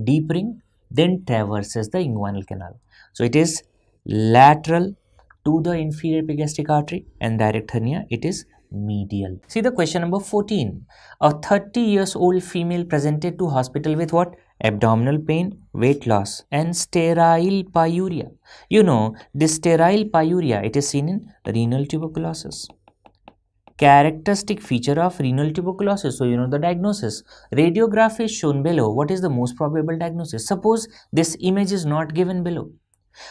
Speaker 1: deep ring, then traverses the inguinal canal. So it is lateral to the inferior epigastric artery, and direct hernia it is medial. See the question number 14. A 30 years old female presented to hospital with what? Abdominal pain, weight loss, and sterile pyuria. You know, this sterile pyuria, it is seen in renal tuberculosis. Characteristic feature of renal tuberculosis. So you know the diagnosis. Radiograph is shown below. What is the most probable diagnosis? Suppose this image is not given below.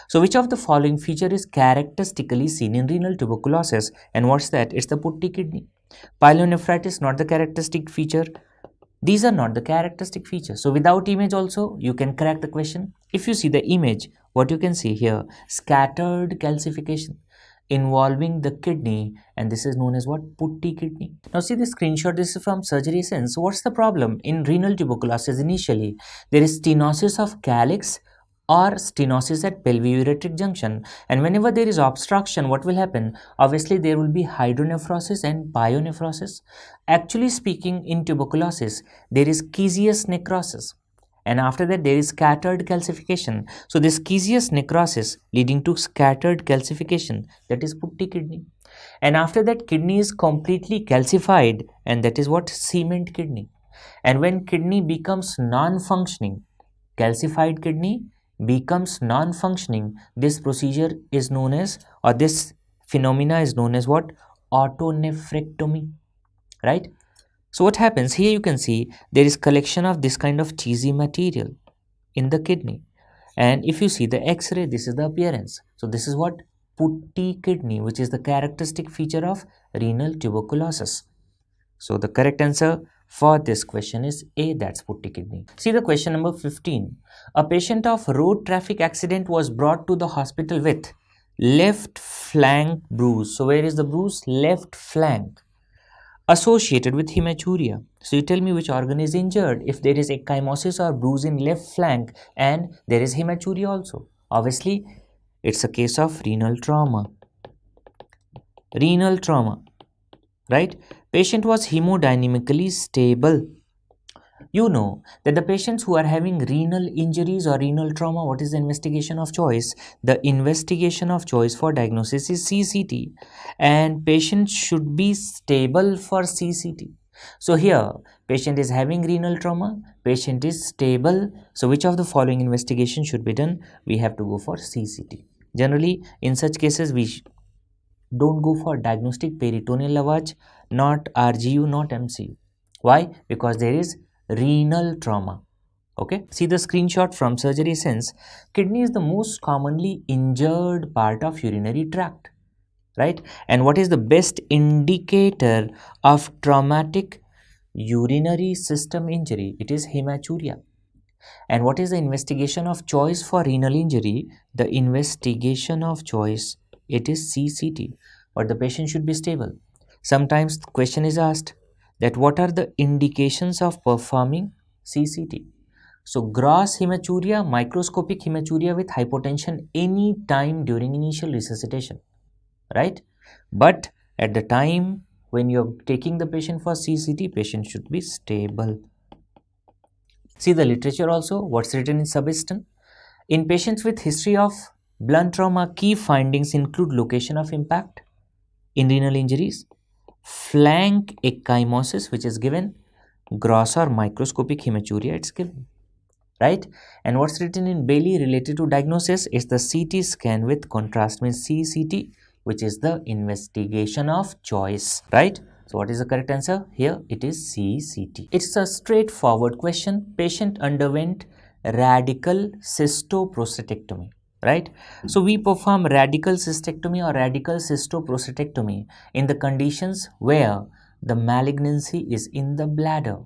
Speaker 1: So which of the following feature is characteristically seen in renal tuberculosis? And what's that? It's the putty kidney. Pyelonephritis, not the characteristic feature. These are not the characteristic features. So without image also you can crack the question. If you see the image, what you can see here? Scattered calcification involving the kidney, and this is known as what? Putty kidney. Now see the screenshot. This is from Surgery Sense. What's the problem in renal tuberculosis? Initially there is stenosis of calyx or stenosis at pelviureteric junction, and whenever there is obstruction, what will happen? Obviously there will be hydronephrosis and pyonephrosis. Actually speaking, in tuberculosis there is caseous necrosis, and after that there is scattered calcification. So this caseous necrosis leading to scattered calcification, that is putty kidney, and after that kidney is completely calcified, and that is what? Cement kidney. And when kidney becomes non-functioning, calcified kidney becomes non-functioning, this procedure is known as, or this phenomena is known as what? Autonephrectomy, right? So what happens here? You can see there is collection of this kind of cheesy material in the kidney, and if you see the x-ray, this is the appearance. So this is what? Putty kidney, which is the characteristic feature of renal tuberculosis. So the correct answer for this question is A, that's putty kidney. See the question number 15. A patient of road traffic accident was brought to the hospital with left flank bruise. So where is the bruise? Left flank, associated with hematuria. So you tell me which organ is injured if there is ecchymosis or bruise in left flank and there is hematuria also. Obviously it's a case of renal trauma. Renal trauma, right? Patient was hemodynamically stable. You know that the patients who are having renal injuries or renal trauma, what is the investigation of choice? The investigation of choice for diagnosis is CCT, and patient should be stable for CCT. So here patient is having renal trauma, patient is stable. So which of the following investigation should be done? We have to go for CCT. Generally in such cases we don't go for diagnostic peritoneal lavage, not RGU, not MCU. Why? Because there is renal trauma. Okay, see the screenshot from Surgery Sense. Kidney is the most commonly injured part of urinary tract, right? And what is the best indicator of traumatic urinary system injury? It is hematuria. And what is the investigation of choice for renal injury? The investigation of choice, it is CCT, but the patient should be stable. Sometimes the question is asked that what are the indications of performing CCT? So gross hematuria, microscopic hematuria with hypotension any time during initial resuscitation, right? But at the time when you're taking the patient for CCT, patient should be stable. See the literature also, what's written in subiston. In patients with history of blunt trauma, key findings include location of impact in renal injuries, flank ecchymosis, which is given, gross or microscopic hematuria, it's given, right? And what's written in Bailey related to diagnosis is the CT scan with contrast, means CCT, which is the investigation of choice, right? So what is the correct answer? Here it is CCT. It's a straightforward question. Patient underwent radical cystoprostatectomy, right? So we perform radical cystectomy or radical cystoprostatectomy in the conditions where the malignancy is in the bladder,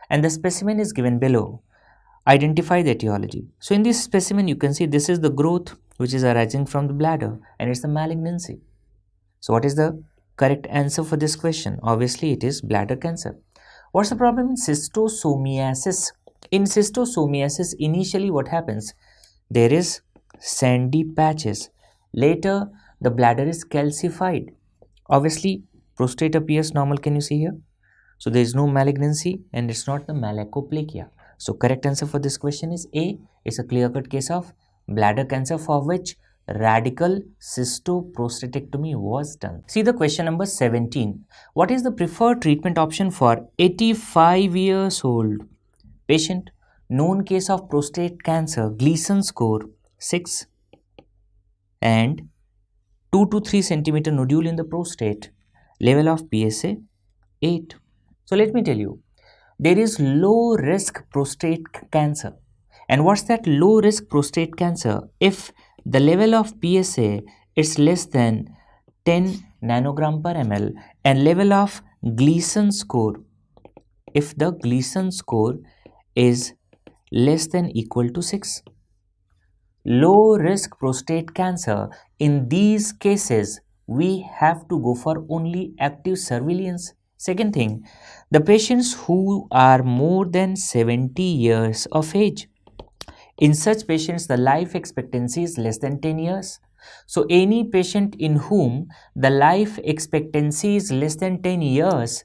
Speaker 1: and the specimen is given below. Identify the etiology. So in this specimen, you can see this is the growth which is arising from the bladder, and it's the malignancy. So what is the correct answer for this question? Obviously, it is bladder cancer. What's the problem in schistosomiasis? In schistosomiasis, initially what happens? There is sandy patches. Later, the bladder is calcified. Obviously, prostate appears normal. Can you see here? So there is no malignancy and it's not the malakoplakia. So correct answer for this question is A. It's a clear-cut case of bladder cancer for which radical cystoprostatectomy was done. See the question number 17. What is the preferred treatment option for 85 years old patient, known case of prostate cancer, Gleason score 6 and 2 to 3 centimeter nodule in the prostate, level of PSA 8. So let me tell you, there is low risk prostate cancer. And what's that low risk prostate cancer? If the level of PSA is less than 10 nanogram per ml and level of Gleason score, if the Gleason score is less than equal to 6. Low risk prostate cancer, in these cases, we have to go for only active surveillance. Second thing, the patients who are more than 70 years of age. In such patients, the life expectancy is less than 10 years. So, any patient in whom the life expectancy is less than 10 years,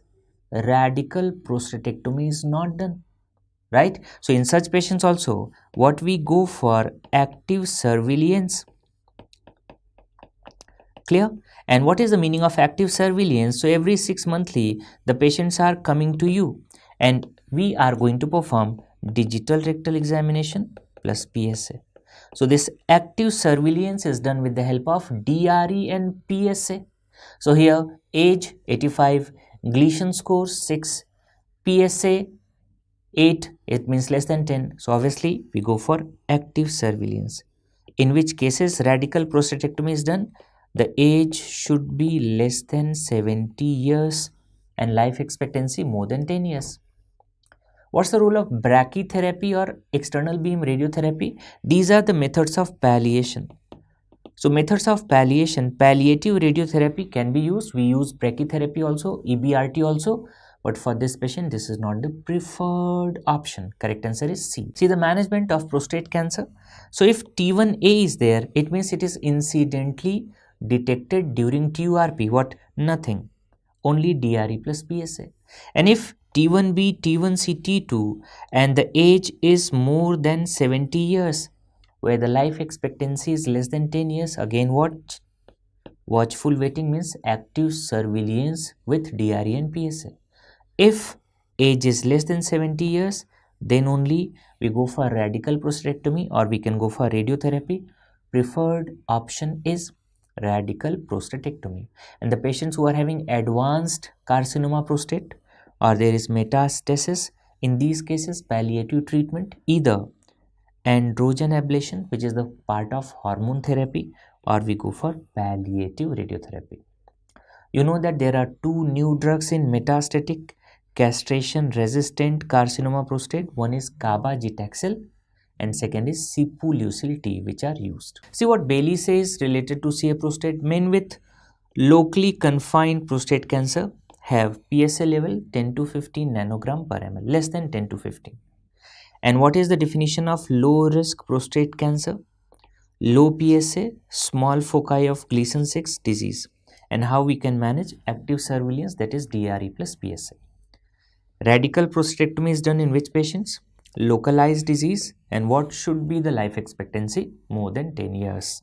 Speaker 1: radical prostatectomy is not done, right? So, in such patients also, what we go for active surveillance. Clear? And what is the meaning of active surveillance? So, every 6 monthly, the patients are coming to you and we are going to perform digital rectal examination plus PSA. So, this active surveillance is done with the help of DRE and PSA. So, here age 85, Gleason score 6, PSA 8, it means less than 10. So, obviously, we go for active surveillance. In which cases radical prostatectomy is done, the age should be less than 70 years and life expectancy more than 10 years. What's the role of brachytherapy or external beam radiotherapy? These are the methods of palliation. So methods of palliation, palliative radiotherapy can be used. We use brachytherapy also, EBRT also. But for this patient, this is not the preferred option. Correct answer is C. See the management of prostate cancer. So if T1A is there, it means it is incidentally detected during TURP. What? Nothing. Only DRE plus PSA. And if T1B, T1C, T2 and the age is more than 70 years, where the life expectancy is less than 10 years, again what? Watchful waiting means active surveillance with DRE and PSA. If age is less than 70 years, then only we go for radical prostatectomy or we can go for radiotherapy. Preferred option is radical prostatectomy. And the patients who are having advanced carcinoma prostate or there is metastasis, in these cases palliative treatment, either androgen ablation, which is the part of hormone therapy, or we go for palliative radiotherapy. You know that there are two new drugs in metastatic castration resistant carcinoma prostate. One is cabazitaxel and second is sipuleucel T, which are used. See what Bailey says related to CA prostate. Men with locally confined prostate cancer have PSA level 10 to 15 nanogram per ml, less than 10 to 15. And what is the definition of low risk prostate cancer? Low PSA, small foci of Gleason 6 disease. and how we can manage active surveillance, that is DRE plus PSA. Radical prostatectomy is done in which patients? Localized disease, and what should be the life expectancy? More than 10 years.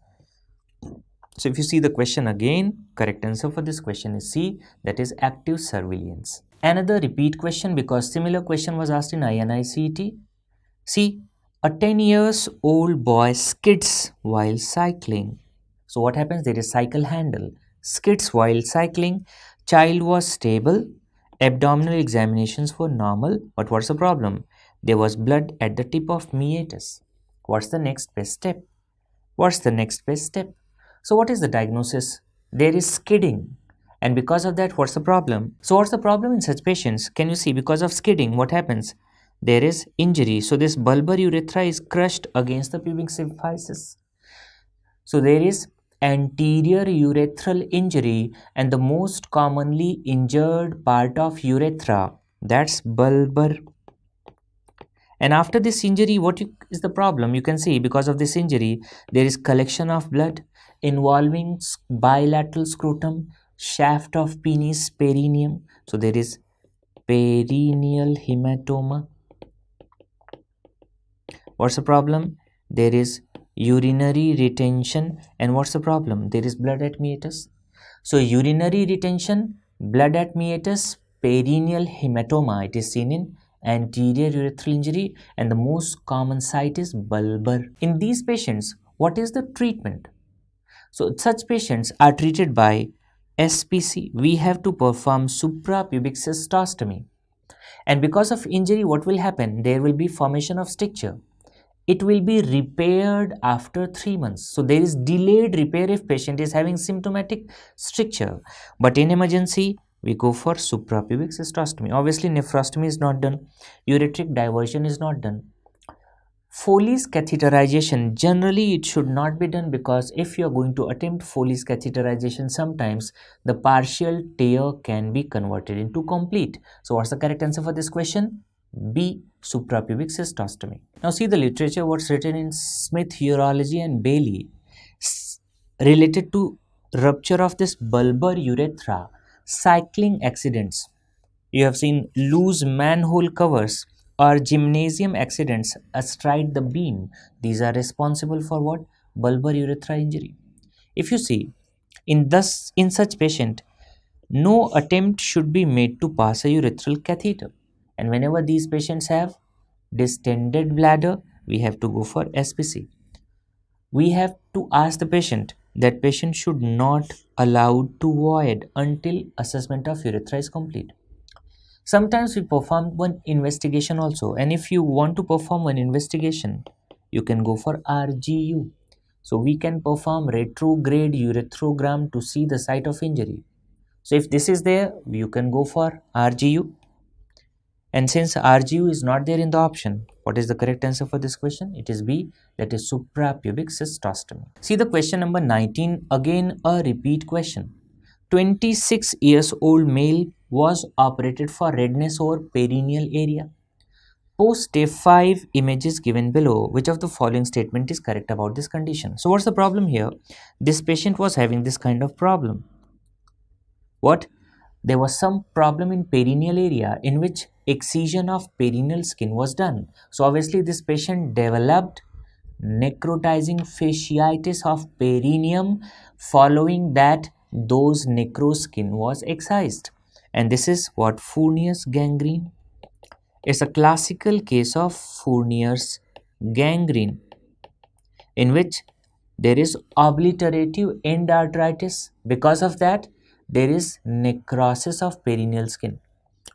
Speaker 1: So if you see the question again, correct answer for this question is C, that is active surveillance. Another repeat question, because similar question was asked in INI-CET. See, a 10 years old boy skids while cycling. So what happens? There is cycle handle. Skids while cycling. Child was stable. Abdominal examinations were normal. But what's the problem? There was blood at the tip of meatus. What's the next best step? What's the next best step? So what is the diagnosis? There is skidding. And because of that, what's the problem? So what's the problem in such patients? Can you see, because of skidding, what happens? There is injury. So this bulbar urethra is crushed against the pubic symphysis. So there is anterior urethral injury, and the most commonly injured part of urethra, that's bulbar. And after this injury, is the problem? You can see, because of this injury, there is collection of blood involving bilateral scrotum, shaft of penis, perineum. So there is perineal hematoma. What's the problem? There is urinary retention. And what's the problem? There is blood at meatus. So urinary retention, blood at meatus, perineal hematoma, it is seen in anterior urethral injury, and the most common site is bulbar. In these patients, what is the treatment? So such patients are treated by SPC. We have to perform suprapubic cystostomy. And because of injury, what will happen? There will be formation of stricture. It will be repaired after 3 months. So there is delayed repair if patient is having symptomatic stricture. But in emergency, we go for suprapubic cystostomy. Obviously, nephrostomy is not done. Ureteric diversion is not done. Foley's catheterization, generally it should not be done, because if you are going to attempt Foley's catheterization, sometimes the partial tear can be converted into complete. So what's the correct answer for this question? B, suprapubic cystostomy. Now see the literature, what's written in Smith Urology and Bailey related to rupture of this bulbar urethra, cycling accidents. You have seen loose manhole covers or gymnasium accidents astride the beam. These are responsible for what? Bulbar urethra injury. If you see, in such patient, no attempt should be made to pass a urethral catheter. And whenever these patients have distended bladder, we have to go for SPC. We have to ask the patient that patient should not allowed to void until assessment of urethra is complete. Sometimes we perform one investigation also, and if you want to perform one investigation, you can go for RGU. So we can perform retrograde urethrogram to see the site of injury. So if this is there, you can go for RGU. And since RGU is not there in the option, what is the correct answer for this question? It is B, that is suprapubic cystostomy. See the question number 19, again a repeat question. 26 years old male was operated for redness over perineal area. Post day 5 images given below. Which of the following statement is correct about this condition? So what's the problem here? This patient was having this kind of problem. What? There was some problem in perineal area in which excision of perineal skin was done. So obviously this patient developed necrotizing fasciitis of perineum. Following that, those necro skin was excised. And this is what? Fournier's gangrene. It's a classical case of Fournier's gangrene in which there is obliterative endarteritis. Because of that, there is necrosis of perineal skin.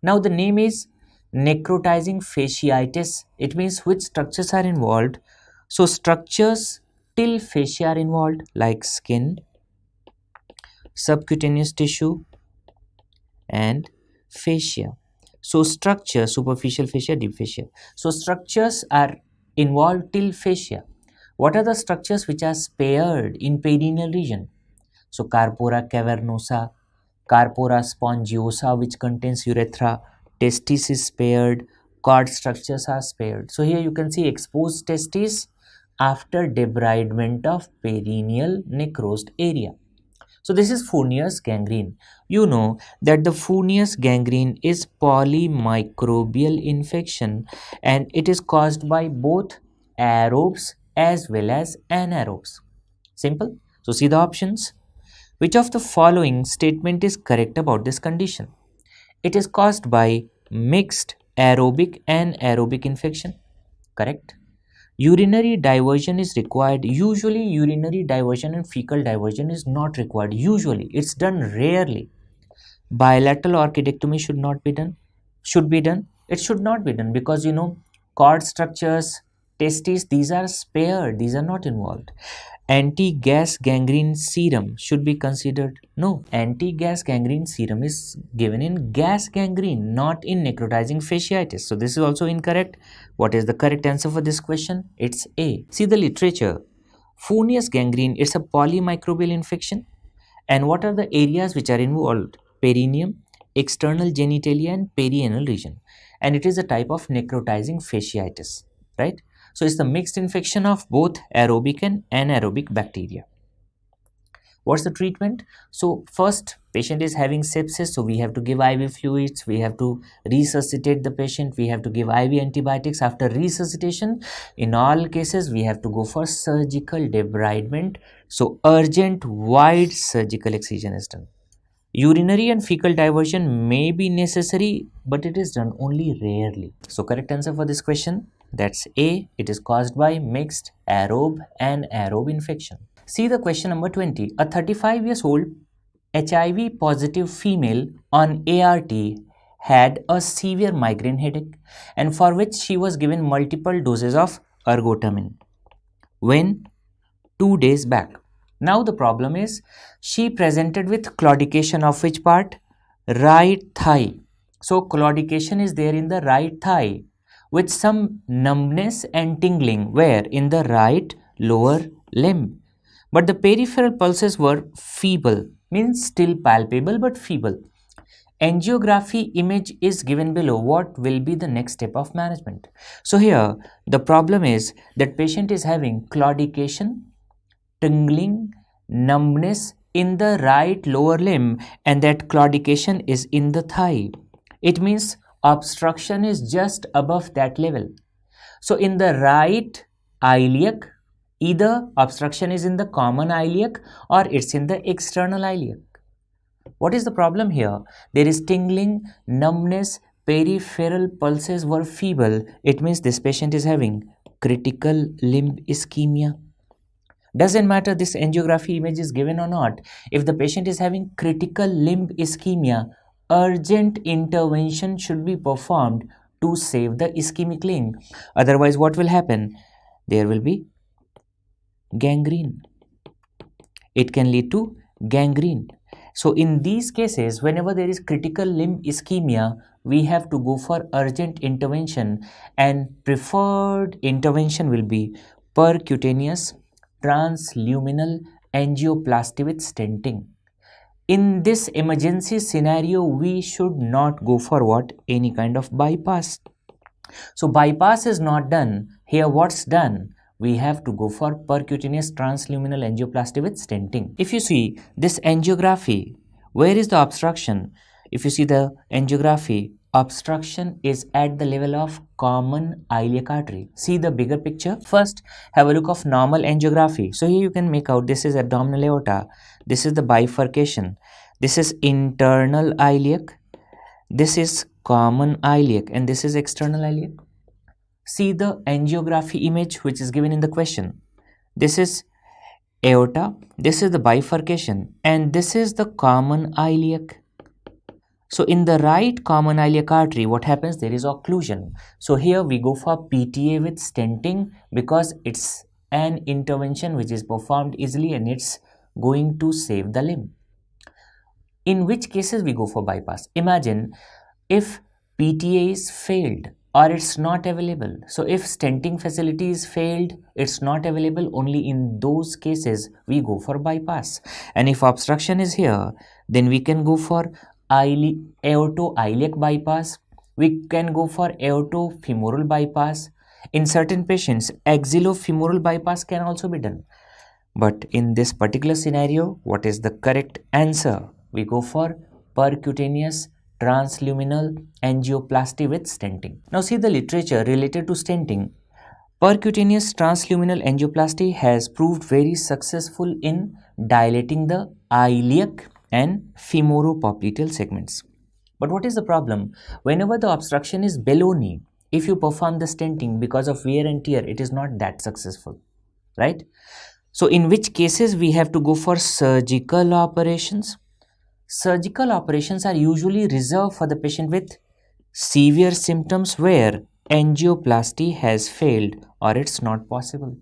Speaker 1: Now the name is necrotizing fasciitis. It means which structures are involved. So structures till fascia are involved, like skin, subcutaneous tissue, and fascia. So structure, superficial fascia, deep fascia. So structures are involved till fascia. What are the structures which are spared in perineal region? So corpora cavernosa, corpora spongiosa, which contains urethra, testis is spared, cord structures are spared. So here you can see exposed testis after debridement of perineal necrosed area. So this is Fournier's gangrene. You know that the Fournier's gangrene is polymicrobial infection and it is caused by both aerobes as well as anaerobes. Simple. So see the options. Which of the following statement is correct about this condition? It is caused by mixed aerobic and aerobic infection. Correct. Urinary diversion is required. Usually urinary diversion and fecal diversion is not required. Usually it's done rarely. Bilateral orchidectomy should not be done. Should be done. It should not be done because cord structures, testes, these are spared. These are not involved. Anti-gas gangrene serum should be considered. No, anti-gas gangrene serum is given in gas gangrene, not in necrotizing fasciitis. So this is also incorrect. What is the correct answer for this question? It's A. See the literature. Fournier's gangrene is a polymicrobial infection. And what are the areas which are involved? Perineum, external genitalia and perianal region. And it is a type of necrotizing fasciitis, right? So it's the mixed infection of both aerobic and anaerobic bacteria. What's the treatment? So first, patient is having sepsis, so we have to give IV fluids, we have to resuscitate the patient, we have to give IV antibiotics. After resuscitation, in all cases, we have to go for surgical debridement. So urgent wide surgical excision is done. Urinary and fecal diversion may be necessary, but it is done only rarely. So correct answer for this question, that's A. It is caused by mixed aerobe and aerobe infection. See the question number 20. A 35 years old HIV positive female on ART had a severe migraine headache and for which she was given multiple doses of ergotamine. When? 2 days back. Now the problem is she presented with claudication of which part? Right thigh. So claudication is there in the right thigh with some numbness and tingling where? In the right lower limb. But the peripheral pulses were feeble, means still palpable but feeble. Angiography image is given below. What will be the next step of management? So here the problem is that patient is having claudication, tingling, numbness in the right lower limb and that claudication is in the thigh. It means obstruction is just above that level. So in the right iliac, either obstruction is in the common iliac or it's in the external iliac. What is the problem here? There is tingling, numbness, peripheral pulses were feeble. It means this patient is having critical limb ischemia. Doesn't matter this angiography image is given or not. If the patient is having critical limb ischemia, urgent intervention should be performed to save the ischemic link. Otherwise, what will happen? There will be gangrene. It can lead to gangrene. So in these cases, whenever there is critical limb ischemia, we have to go for urgent intervention and preferred intervention will be percutaneous transluminal angioplasty with stenting. In this emergency scenario, we should not go for what? Any kind of bypass. So bypass is not done. Here what's done? We have to go for percutaneous transluminal angioplasty with stenting. If you see this angiography, where is the obstruction? If you see the angiography, obstruction is at the level of common iliac artery. See the bigger picture. First, have a look of normal angiography. So here you can make out this is abdominal aorta. This is the bifurcation. This is internal iliac. This is common iliac and this is external iliac. See the angiography image which is given in the question. This is aorta, this is the bifurcation and this is the common iliac. So in the right common iliac artery, what happens? There is occlusion. So here we go for PTA with stenting because it's an intervention which is performed easily and it's going to save the limb. In which cases we go for bypass? Imagine if PTA is failed or it's not available. So if stenting facility is failed, it's not available, only in those cases we go for bypass. And if obstruction is here, then we can go for aorto-iliac bypass. We can go for aortofemoral bypass. In certain patients, axillofemoral bypass can also be done. But in this particular scenario, what is the correct answer? We go for percutaneous transluminal angioplasty with stenting. Now see the literature related to stenting. Percutaneous transluminal angioplasty has proved very successful in dilating the iliac and femoropopliteal segments. But what is the problem? Whenever the obstruction is below knee, if you perform the stenting because of wear and tear, it is not that successful, right? So in which cases we have to go for surgical operations? Surgical operations are usually reserved for the patient with severe symptoms where angioplasty has failed or it's not possible.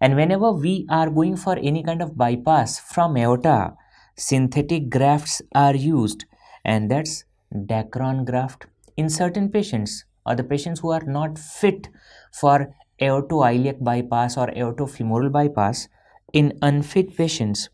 Speaker 1: And whenever we are going for any kind of bypass from aorta, synthetic grafts are used, and that's Dacron graft. In certain patients or the patients who are not fit for aortoiliac bypass or aortofemoral bypass, in unfit patients,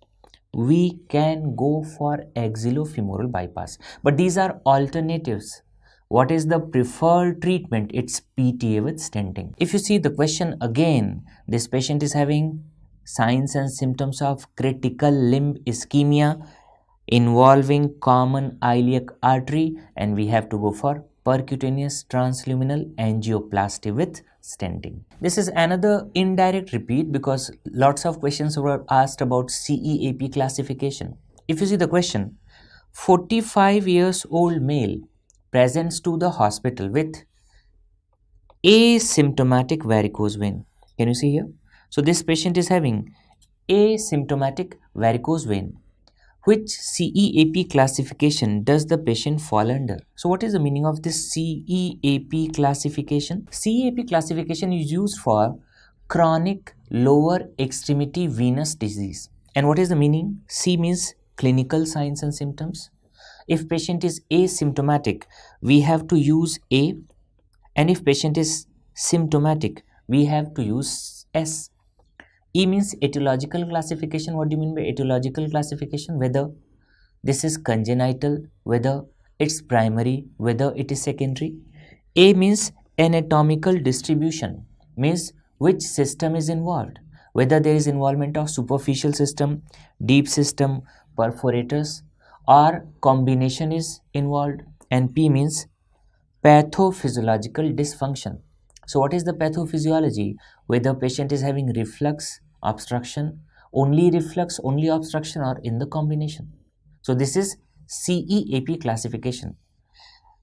Speaker 1: we can go for axillofemoral bypass. But these are alternatives. What is the preferred treatment? It's PTA with stenting. If you see the question again, this patient is having signs and symptoms of critical limb ischemia involving common iliac artery, and we have to go for percutaneous transluminal angioplasty with stenting. This is another indirect repeat because lots of questions were asked about CEAP classification. If you see the question, 45 years old male presents to the hospital with asymptomatic varicose vein. Can you see here? So this patient is having asymptomatic varicose vein. Which CEAP classification does the patient fall under? So what is the meaning of this CEAP classification? CEAP classification is used for chronic lower extremity venous disease. And what is the meaning? C means clinical signs and symptoms. If patient is asymptomatic, we have to use A, and if patient is symptomatic, we have to use S. E means etiological classification. What do you mean by etiological classification? Whether this is congenital, whether it's primary, whether it is secondary. A means anatomical distribution, means which system is involved, whether there is involvement of superficial system, deep system, perforators, or combination is involved. And P means pathophysiological dysfunction. So what is the pathophysiology? Whether patient is having reflux, obstruction, only reflux, only obstruction, or in the combination. So this is CEAP classification.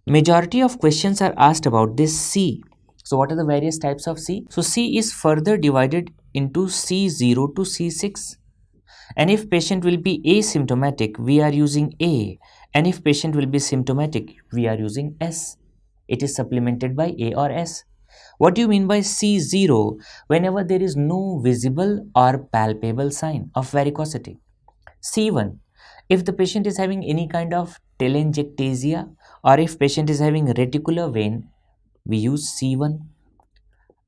Speaker 1: Majority of questions are asked about this C. So what are the various types of C? So C is further divided into C0 to C6. And if patient will be asymptomatic, we are using A. And if patient will be symptomatic, we are using S. It is supplemented by A or S. What do you mean by C0? Whenever there is no visible or palpable sign of varicosity. C1, if the patient is having any kind of telangiectasia or if patient is having reticular vein, we use C1.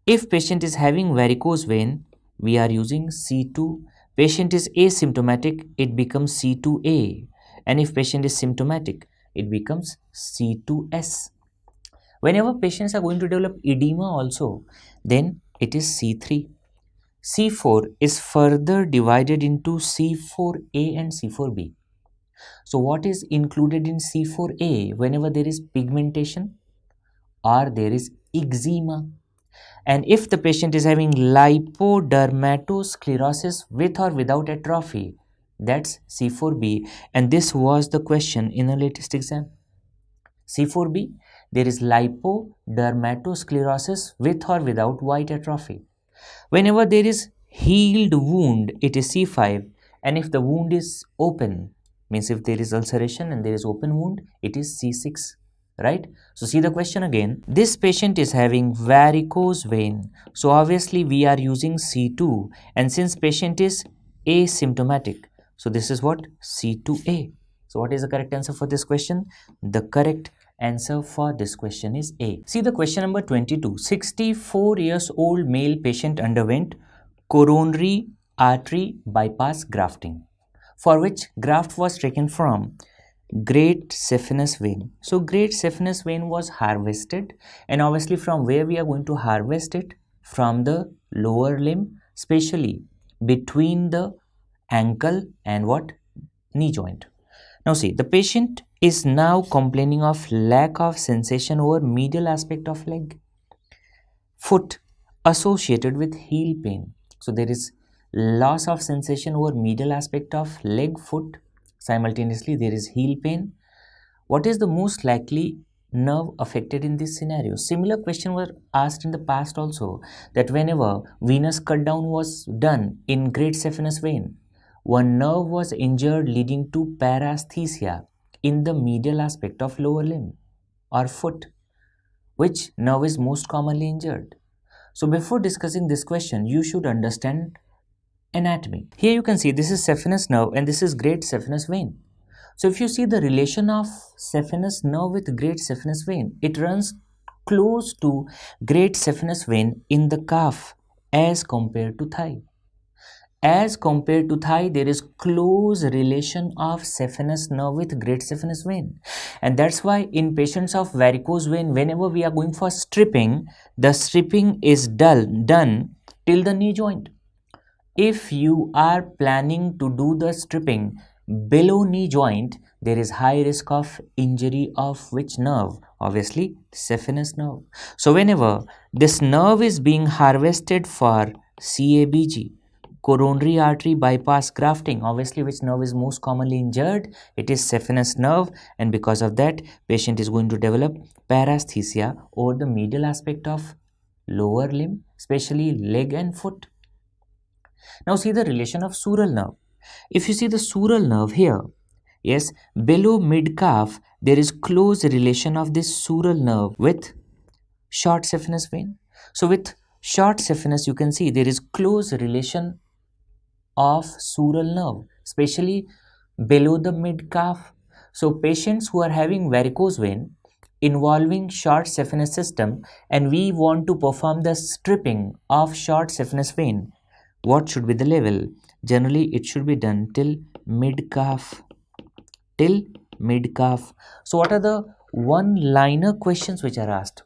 Speaker 1: If patient is having varicose vein, we are using C2. Patient is asymptomatic, it becomes C2A. And if patient is symptomatic, it becomes C2S. Whenever patients are going to develop edema also, then it is C3. C4 is further divided into C4A and C4B. So what is included in C4A? Whenever there is pigmentation or there is eczema. And if the patient is having lipodermatosclerosis with or without atrophy, that's C4B. And this was the question in the latest exam. C4B, there is lipodermatosclerosis with or without white atrophy. Whenever there is healed wound, it is C5. And if the wound is open, means if there is ulceration and there is open wound, it is C6. Right? So see the question again. This patient is having varicose vein. So obviously we are using C2. And since patient is asymptomatic, so this is what? C2A. So what is the correct answer for this question? The correct answer for this question is A. See the question number 22. 64 years old male patient underwent coronary artery bypass grafting, for which graft was taken from great saphenous vein. So great saphenous vein was harvested, and obviously from where we are going to harvest it? From the lower limb, especially between the ankle and what? Knee joint. Now see, the patient is now complaining of lack of sensation over medial aspect of leg, foot associated with heel pain. So there is loss of sensation over medial aspect of leg, foot. Simultaneously, there is heel pain. What is the most likely nerve affected in this scenario? Similar question were asked in the past also, that whenever venous cut down was done in great saphenous vein, one nerve was injured leading to paresthesia in the medial aspect of lower limb or foot. Which nerve is most commonly injured? So before discussing this question, you should understand anatomy. Here you can see this is saphenous nerve and this is great saphenous vein. So if you see the relation of saphenous nerve with great saphenous vein, it runs close to great saphenous vein in the calf as compared to thigh. As compared to thigh, there is close relation of saphenous nerve with great saphenous vein. And that's why in patients of varicose vein, whenever we are going for stripping, the stripping is done till the knee joint. If you are planning to do the stripping below knee joint, there is high risk of injury of which nerve? Obviously, saphenous nerve. So whenever this nerve is being harvested for CABG, coronary artery bypass grafting, obviously which nerve is most commonly injured? It is saphenous nerve, and because of that, patient is going to develop paresthesia over the medial aspect of lower limb, especially leg and foot. Now see the relation of sural nerve. If you see the sural nerve here, yes, below mid calf, there is close relation of this sural nerve with short saphenous vein. So with short saphenous, you can see there is close relation of sural nerve, especially below the mid calf. So patients who are having varicose vein involving short saphenous system, and we want to perform the stripping of short saphenous vein, what should be the level? Generally, it should be done till mid calf. Till mid calf. So what are the one-liner questions which are asked?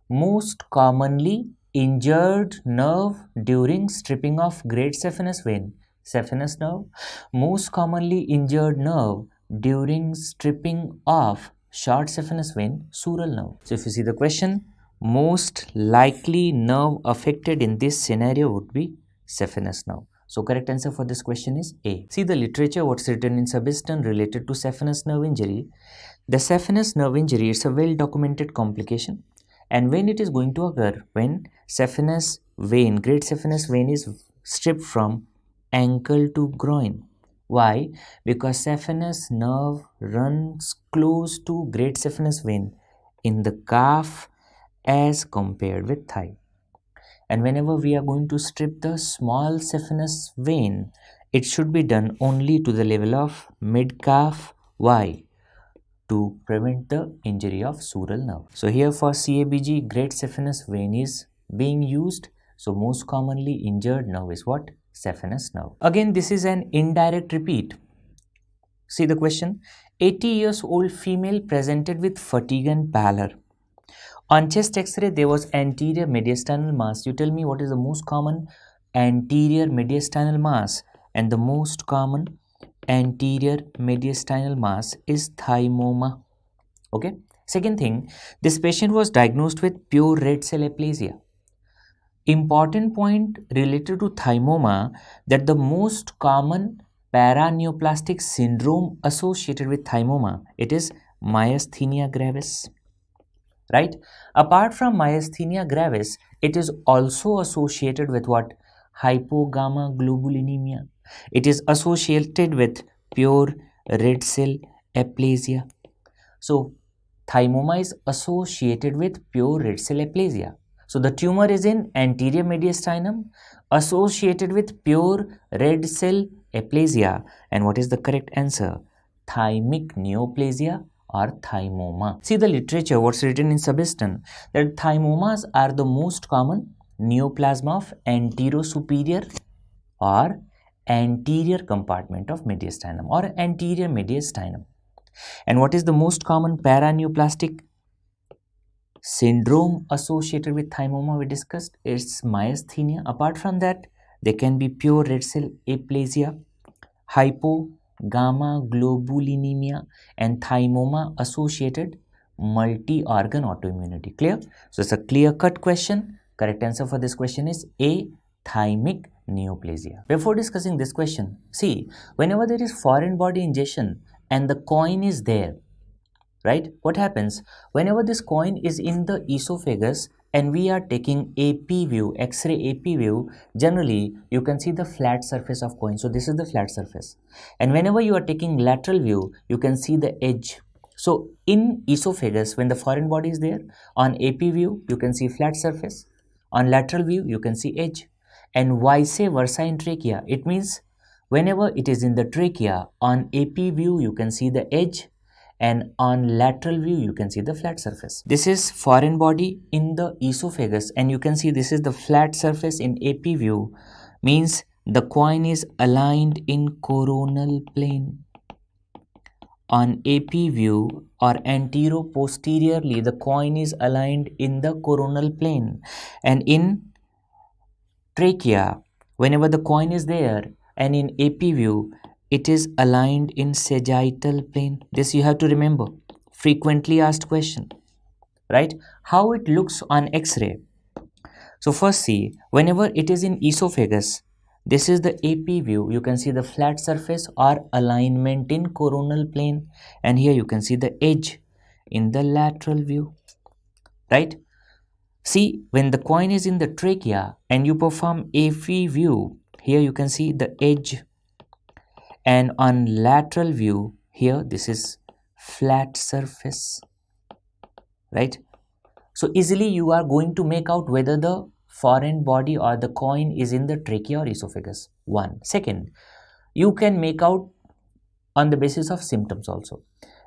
Speaker 1: Most commonly injured nerve during stripping of great saphenous vein, saphenous nerve. Most commonly injured nerve during stripping of short saphenous vein, sural nerve. So if you see the question, most likely nerve affected in this scenario would be saphenous nerve. So correct answer for this question is A. See the literature, what's written in Subiston related to saphenous nerve injury. The saphenous nerve injury is a well documented complication, and when it is going to occur, when saphenous vein, great saphenous vein is stripped from ankle to groin. Why? Because saphenous nerve runs close to great saphenous vein in the calf as compared with thigh. And whenever we are going to strip the small saphenous vein, it should be done only to the level of mid calf. Why? To prevent the injury of sural nerve. So here for CABG, great saphenous vein is being used. So most commonly injured nerve is what? Saphenous nerve. Again, this is an indirect repeat. See the question. 80 years old female presented with fatigue and pallor. On chest x-ray, there was anterior mediastinal mass. You tell me what is the most common anterior mediastinal mass, and the most common anterior mediastinal mass is thymoma. Okay. Second thing, this patient was diagnosed with pure red cell aplasia. Important point related to thymoma, that the most common paraneoplastic syndrome associated with thymoma, it is myasthenia gravis. Right? Apart from myasthenia gravis, it is also associated with what? Hypogammaglobulinemia. It is associated with pure red cell aplasia. So, thymoma is associated with pure red cell aplasia. So, the tumor is in anterior mediastinum associated with pure red cell aplasia. And what is the correct answer? Thymic neoplasia or thymoma. See the literature, what's written in Subiston, that thymomas are the most common neoplasm of anterosuperior or anterior compartment of mediastinum or anterior mediastinum. And what is the most common paraneoplastic syndrome associated with thymoma we discussed? It's myasthenia. Apart from that, They can be pure red cell aplasia, hypogammaglobulinemia, and thymoma associated multi-organ autoimmunity. Clear? So it's a clear-cut question. Correct answer for this question is A, thymic neoplasia. Before discussing this question, see, whenever there is foreign body ingestion and the coin is there, right? What happens whenever this coin is in the esophagus and we are taking AP view, X-ray AP view, generally you can see the flat surface of coin. So this is the flat surface. And whenever you are taking lateral view, you can see the edge. So in esophagus, when the foreign body is there, on AP view, you can see flat surface. On lateral view, you can see edge. And vice versa in trachea. It means whenever it is in the trachea, on AP view, you can see the edge, and on lateral view you can see the flat surface. This is foreign body in the esophagus and you can see this is the flat surface in AP view, means the coin is aligned in coronal plane. On AP view or antero-posteriorly the coin is aligned in the coronal plane, and in trachea whenever the coin is there and in AP view it is aligned in sagittal plane. This you have to remember. Frequently asked question, right? How it looks on X-ray. So first see, whenever it is in esophagus, this is the AP view. You can see the flat surface or alignment in coronal plane, and here you can see the edge in the lateral view, right? See, when the coin is in the trachea and you perform AP view, here you can see the edge, and on lateral view here this is flat surface, right? So easily you are going to make out whether the foreign body or the coin is in the trachea or esophagus. One. Second, you can make out on the basis of symptoms also.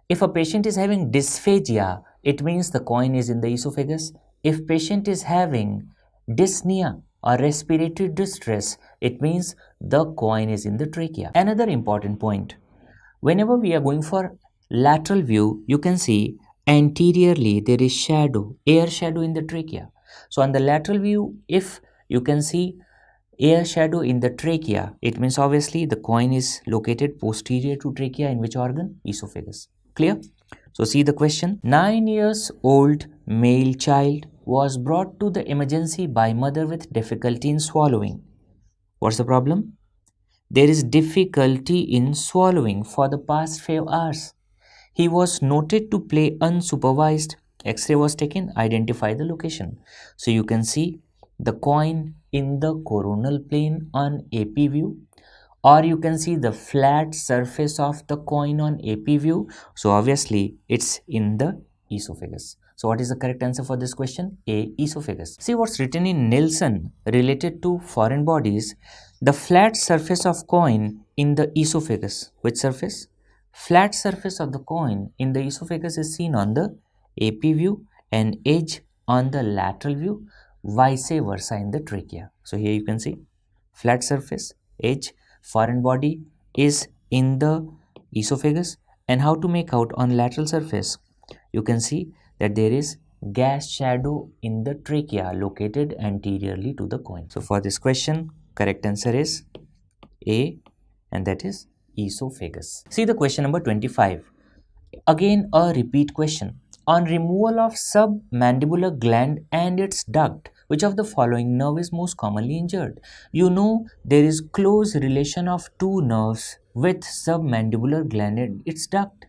Speaker 1: If a patient is having dysphagia, it means the coin is in the esophagus. If patient is having dyspnea or respiratory distress, it means the coin is in the trachea. Another important point, whenever we are going for lateral view, you can see anteriorly there is shadow, air shadow in the trachea. So on the lateral view, if you can see air shadow in the trachea, it means obviously the coin is located posterior to trachea in which organ? Esophagus. Clear? So see the question. 9 years old male child was brought to the emergency by mother with difficulty in swallowing. What's the problem? There is difficulty in swallowing for the past 5 hours. He was noted to play unsupervised. X-ray was taken, identify the location. So you can see the coin in the coronal plane on AP view, or you can see the flat surface of the coin on AP view. So obviously it's in the esophagus. So what is the correct answer for this question? A, esophagus. See what's written in Nielsen related to foreign bodies. The flat surface of coin in the esophagus. Which surface? Flat surface of the coin in the esophagus is seen on the AP view and edge on the lateral view, vice versa in the trachea. So here you can see flat surface, edge, foreign body is in the esophagus, and how to make out on lateral surface? You can see that there is gas shadow in the trachea located anteriorly to the coin. So for this question, correct answer is A, and that is esophagus. See the question number 25. Again a repeat question. On removal of submandibular gland and its duct, which of the following nerve is most commonly injured? You know there is close relation of two nerves with submandibular gland and its duct.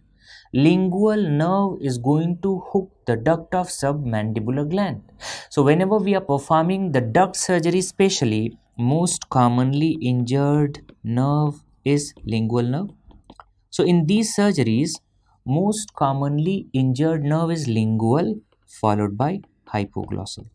Speaker 1: Lingual nerve is going to hook the duct of submandibular gland. So whenever we are performing the duct surgery specially, most commonly injured nerve is lingual nerve. So in these surgeries, most commonly injured nerve is lingual followed by hypoglossal.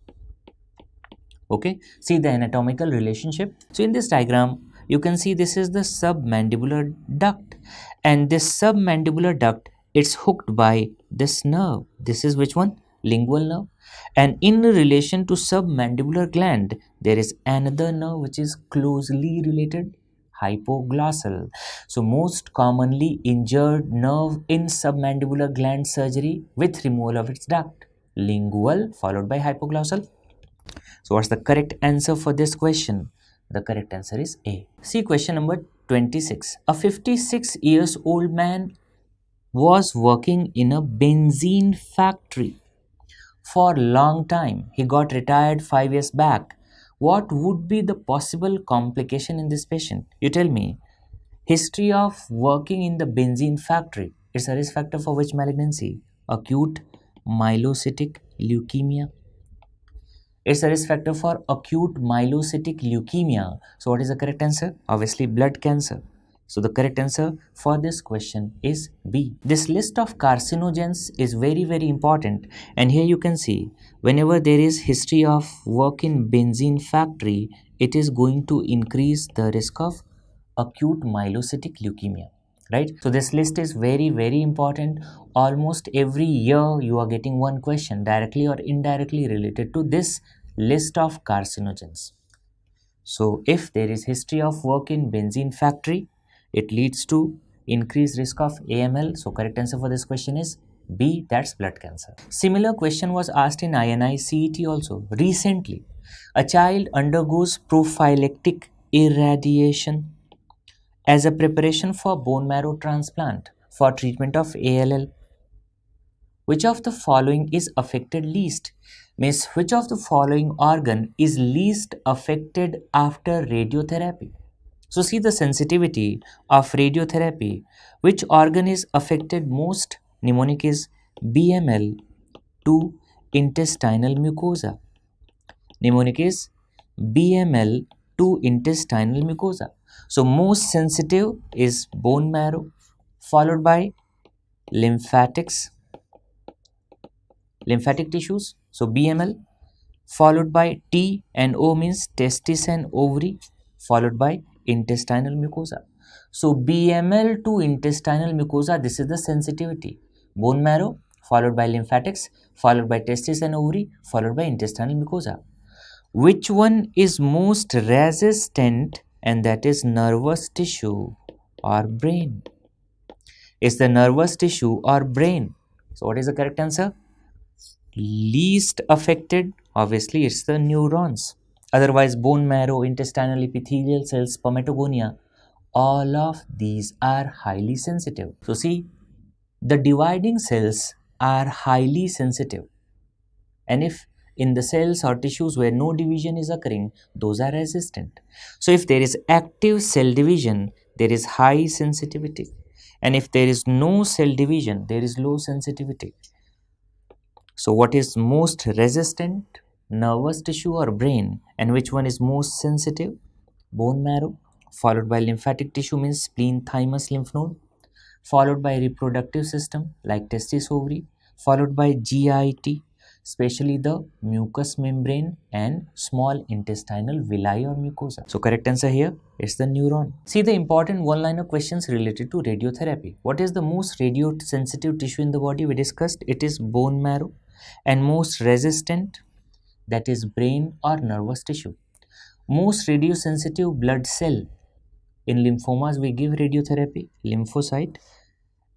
Speaker 1: Okay, see the anatomical relationship. So in this diagram, you can see this is the submandibular duct, and this submandibular duct, it's hooked by this nerve. This is which one? Lingual nerve. And in relation to submandibular gland, there is another nerve which is closely related, hypoglossal. So most commonly injured nerve in submandibular gland surgery with removal of its duct, lingual followed by hypoglossal. So what's the correct answer for this question? The correct answer is A. See question number 26. A 56 years old man was working in a benzene factory for a long time. He got retired 5 years back. What would be the possible complication in this patient? You tell me. History of working in the benzene factory. It's a risk factor for which malignancy? Acute myelocytic leukemia. It's a risk factor for acute myelocytic leukemia. So what is the correct answer? Obviously blood cancer. So the correct answer for this question is B. This list of carcinogens is very important, and here you can see whenever there is history of work in benzene factory, it is going to increase the risk of acute myelocytic leukemia, right? So this list is very important. Almost every year you are getting one question directly or indirectly related to this list of carcinogens. So if there is history of work in benzene factory, it leads to increased risk of AML. So correct answer for this question is B, that's blood cancer. Similar question was asked in INI CET also. Recently, a child undergoes prophylactic irradiation as a preparation for bone marrow transplant for treatment of ALL. Which of the following is affected least? Means which of the following organ is least affected after radiotherapy? So see the sensitivity of radiotherapy. Which organ is affected most? Mnemonic is BML to intestinal mucosa. Mnemonic is BML to intestinal mucosa. So most sensitive is bone marrow, followed by lymphatic tissues. So BML, followed by T and O means testis and ovary, followed by intestinal mucosa. So BML to intestinal mucosa, this is the sensitivity. Bone marrow, followed by lymphatics, followed by testis and ovary, followed by intestinal mucosa. Which one is most resistant? And that is nervous tissue or brain. Is the nervous tissue or brain? So what is the correct answer? Least affected, obviously it's the neurons. Otherwise bone marrow, intestinal epithelial cells, spermatogonia, all of these are highly sensitive. So see, the dividing cells are highly sensitive, and if in the cells or tissues where no division is occurring, those are resistant. So if there is active cell division, there is high sensitivity, and if there is no cell division, there is low sensitivity. So what is most resistant? Nervous tissue or brain. And which one is most sensitive? Bone marrow, followed by lymphatic tissue means spleen, thymus, lymph node, followed by reproductive system like testis, ovary, followed by GIT, especially the mucous membrane and small intestinal villi or mucosa. So correct answer here is the neuron. See the important one-liner questions related to radiotherapy. What is the most radio-sensitive tissue in the body? We discussed it is bone marrow, and most resistant, that is brain or nervous tissue. Most radiosensitive blood cell, in lymphomas we give radiotherapy, lymphocyte,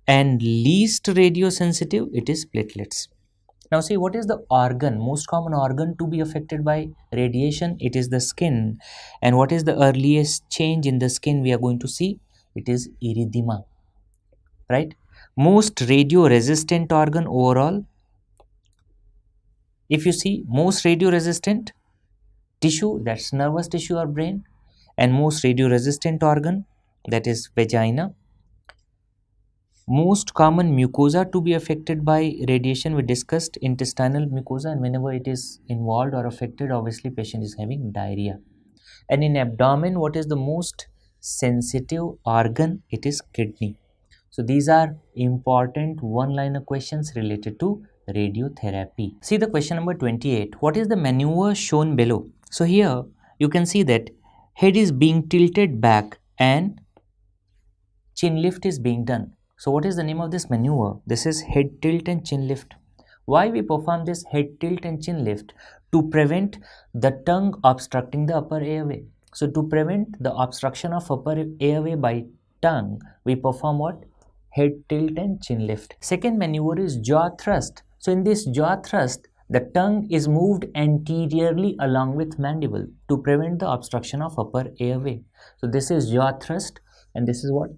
Speaker 1: and least radiosensitive, it is platelets. Now see, what is the organ, most common organ to be affected by radiation? It is the skin. And what is the earliest change in the skin we are going to see? It is erythema, right? Most radio resistant organ overall, if you see, most radio resistant tissue, that's nervous tissue or brain, and most radio resistant organ, that is vagina. Most common mucosa to be affected by radiation, we discussed intestinal mucosa, and whenever it is involved or affected, obviously patient is having diarrhea. And in abdomen, what is the most sensitive organ? It is kidney. So these are important one-liner questions related to radiotherapy. See the question number 28. What is the maneuver shown below? So here you can see that head is being tilted back and chin lift is being done. So what is the name of this maneuver? This is head tilt and chin lift. Why we perform this head tilt and chin lift? To prevent the tongue obstructing the upper airway. So to prevent the obstruction of upper airway by tongue, we perform what? Head tilt and chin lift. Second maneuver is jaw thrust. So in this jaw thrust, The tongue is moved anteriorly along with mandible to prevent the obstruction of upper airway. So this is jaw thrust, and this is what?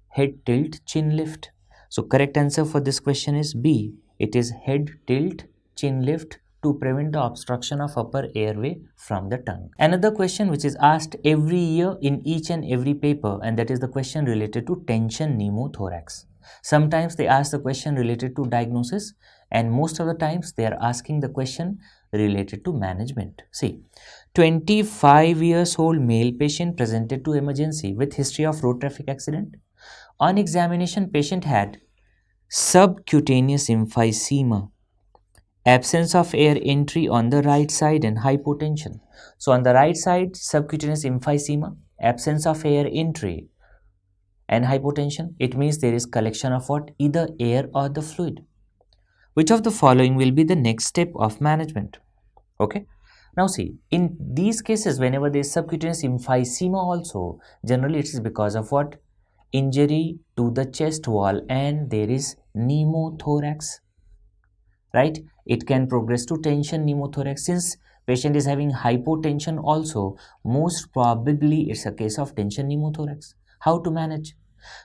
Speaker 1: Head tilt, chin lift. So correct answer for this question is B. It is head tilt, chin lift to prevent the obstruction of upper airway from the tongue. Another question which is asked every year in each and every paper, and that is the question related to tension pneumothorax. Sometimes they ask the question related to diagnosis, and most of the times they are asking the question related to management. See, 25 years old male patient presented to emergency with history of road traffic accident. On examination, patient had subcutaneous emphysema, absence of air entry on the right side, and hypotension. So on the right side, subcutaneous emphysema, absence of air entry, and hypotension. It means there is collection of what? Either air or the fluid. Which of the following will be the next step of management? Okay. Now see, in these cases, whenever there is subcutaneous emphysema also, generally it is because of what? Injury to the chest wall, and there is pneumothorax, right? It can progress to tension pneumothorax. Since patient is having hypotension also, most probably it's a case of tension pneumothorax. How to manage?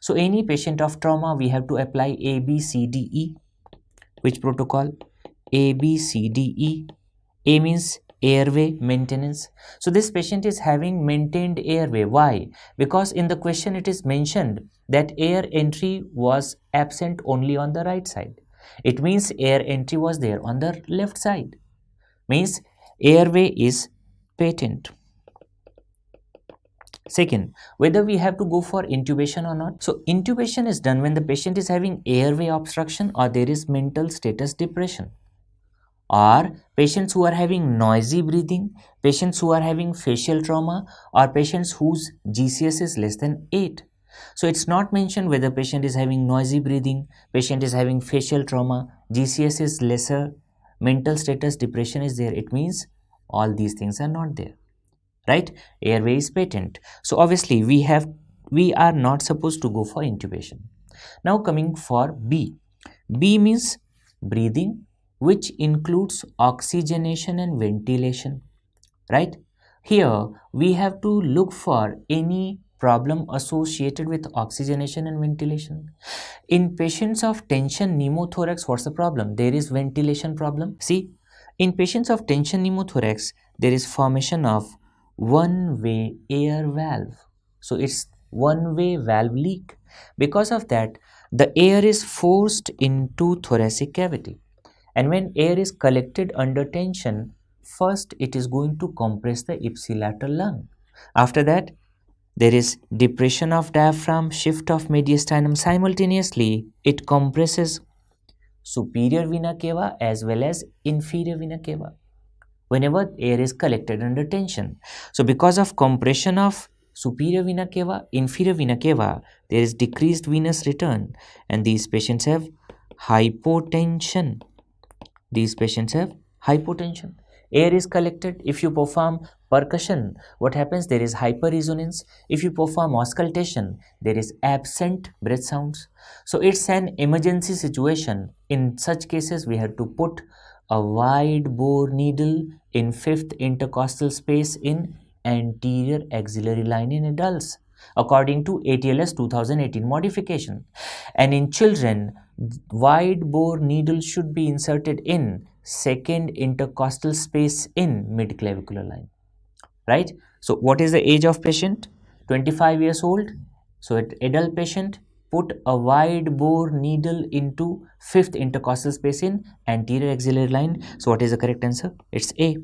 Speaker 1: So any patient of trauma, we have to apply A, B, C, D, E. Which protocol? A, B, C, D, E. A means airway maintenance. So this patient is having maintained airway. Why? Because in the question it is mentioned that air entry was absent only on the right side. It means air entry was there on the left side. Means airway is patent. Second, whether we have to go for intubation or not. So intubation is done when the patient is having airway obstruction or there is mental status depression, or patients who are having noisy breathing, patients who are having facial trauma, or patients whose GCS is less than 8. So it's not mentioned whether patient is having noisy breathing, patient is having facial trauma, GCS is lesser, mental status depression is there. It means all these things are not there, right? Airway is patent. So obviously we are not supposed to go for intubation. Now coming for B. B means breathing, which includes oxygenation and ventilation, right? Here we have to look for any problem associated with oxygenation and ventilation. In patients of tension pneumothorax, what's the problem? There is ventilation problem. See, in patients of tension pneumothorax, there is formation of one-way air valve. So it's one-way valve leak. Because of that, the air is forced into thoracic cavity. And when air is collected under tension, first it is going to compress the ipsilateral lung. After that, there is depression of diaphragm, shift of mediastinum. Simultaneously, it compresses superior vena cava as well as inferior vena cava whenever air is collected under tension. So because of compression of superior vena cava, inferior vena cava, there is decreased venous return, and these patients have hypotension. These patients have hypotension. Air is collected. If you perform percussion, what happens? There is hyperresonance. If you perform auscultation, there is absent breath sounds. So it's an emergency situation. In such cases, we have to put a wide bore needle in fifth intercostal space in anterior axillary line in adults according to ATLS 2018 modification. And in children, wide bore needle should be inserted in second intercostal space in midclavicular line, right? So what is the age of patient? 25 years old. So adult patient, put a wide bore needle into fifth intercostal space in anterior axillary line. So what is the correct answer? It's A.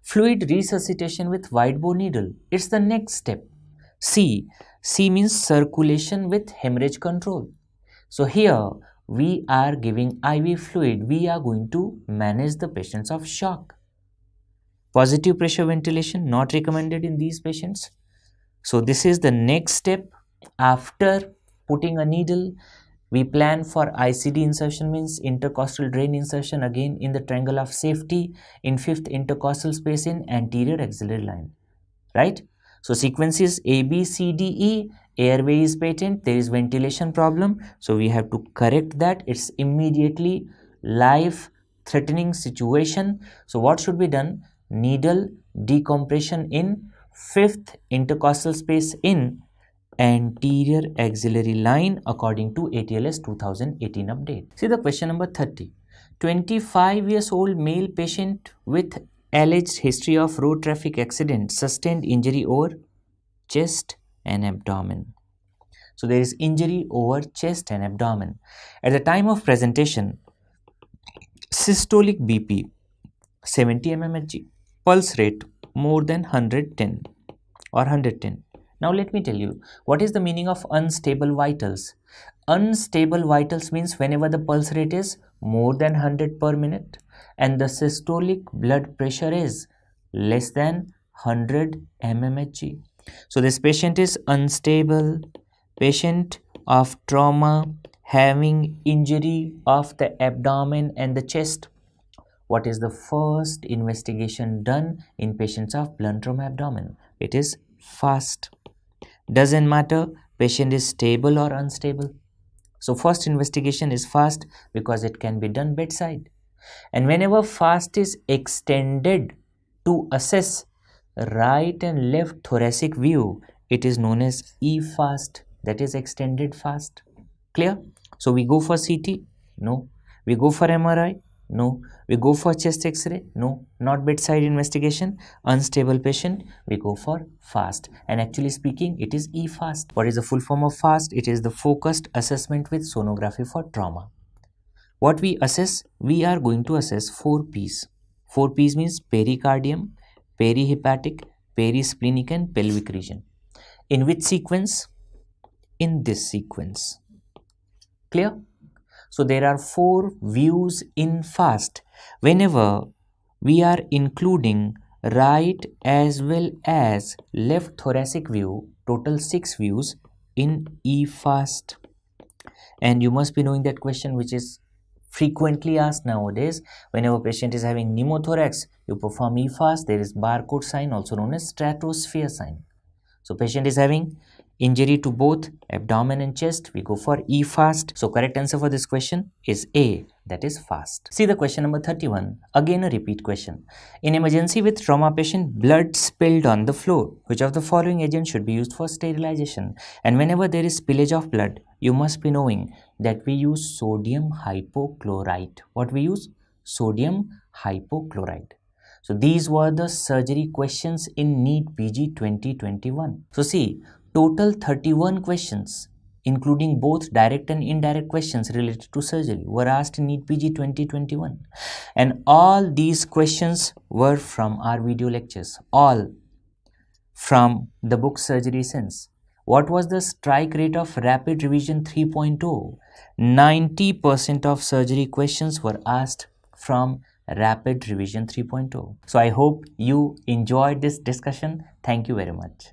Speaker 1: Fluid resuscitation with wide bore needle. It's the next step. C. C means circulation with hemorrhage control. So here we are giving IV fluid. We are going to manage the patients of shock. Positive pressure ventilation not recommended in these patients. So this is the next step. After putting a needle, we plan for ICD insertion, means intercostal drain insertion, again in the triangle of safety in fifth intercostal space in anterior axillary line, right? So sequence is A, B, C, D, E. Airway is patent. There is ventilation problem. So we have to correct that. It's immediately life threatening situation. So what should be done? Needle decompression in fifth intercostal space in anterior axillary line according to ATLS 2018 update. See the question number 30. 25 years old male patient with alleged history of road traffic accident sustained injury over chest and abdomen. So there is injury over chest and abdomen. At the time of presentation, systolic BP 70 mmHg, pulse rate more than 110 or 110. Now let me tell you, what is the meaning of unstable vitals? Unstable vitals means whenever the pulse rate is more than 100 per minute and the systolic blood pressure is less than 100 mmHg. So this patient is unstable, patient of trauma, having injury of the abdomen and the chest. What is the first investigation done in patients of blunt trauma abdomen? It is FAST. Doesn't matter patient is stable or unstable. So first investigation is FAST because it can be done bedside. And whenever FAST is extended to assess right and left thoracic view, it is known as EFAST, that is extended FAST. Clear? So we go for CT? No. We go for MRI? No. We go for chest X-ray? No. Not bedside investigation. Unstable patient, we go for FAST. And actually speaking, it is EFAST. What is the full form of FAST? It is the focused assessment with sonography for trauma. What we assess? We are going to assess 4 P's. 4 P's means pericardium, perihepatic, perisplenic and pelvic region. In which sequence? In this sequence. Clear? So there are 4 views in FAST. Whenever we are including right as well as left thoracic view, total 6 views in EFAST. And you must be knowing that question which is frequently asked nowadays. Whenever patient is having pneumothorax, you perform EFAST. There is barcode sign also known as stratosphere sign. So patient is having injury to both abdomen and chest, we go for EFAST. So correct answer for this question is A, that is FAST. See the question number 31, again a repeat question. In emergency with trauma patient, blood spilled on the floor. Which of the following agents should be used for sterilization? And whenever there is spillage of blood, you must be knowing that we use sodium hypochlorite. What we use? Sodium hypochlorite. So these were the surgery questions in NEET PG 2021. So see, total 31 questions, including both direct and indirect questions related to surgery, were asked in NEET PG 2021. And all these questions were from our video lectures, all from the book Surgery Sense. What was the strike rate of Rapid Revision 3.0? 90% of surgery questions were asked from Rapid Revision 3.0. So I hope you enjoyed this discussion. Thank you very much.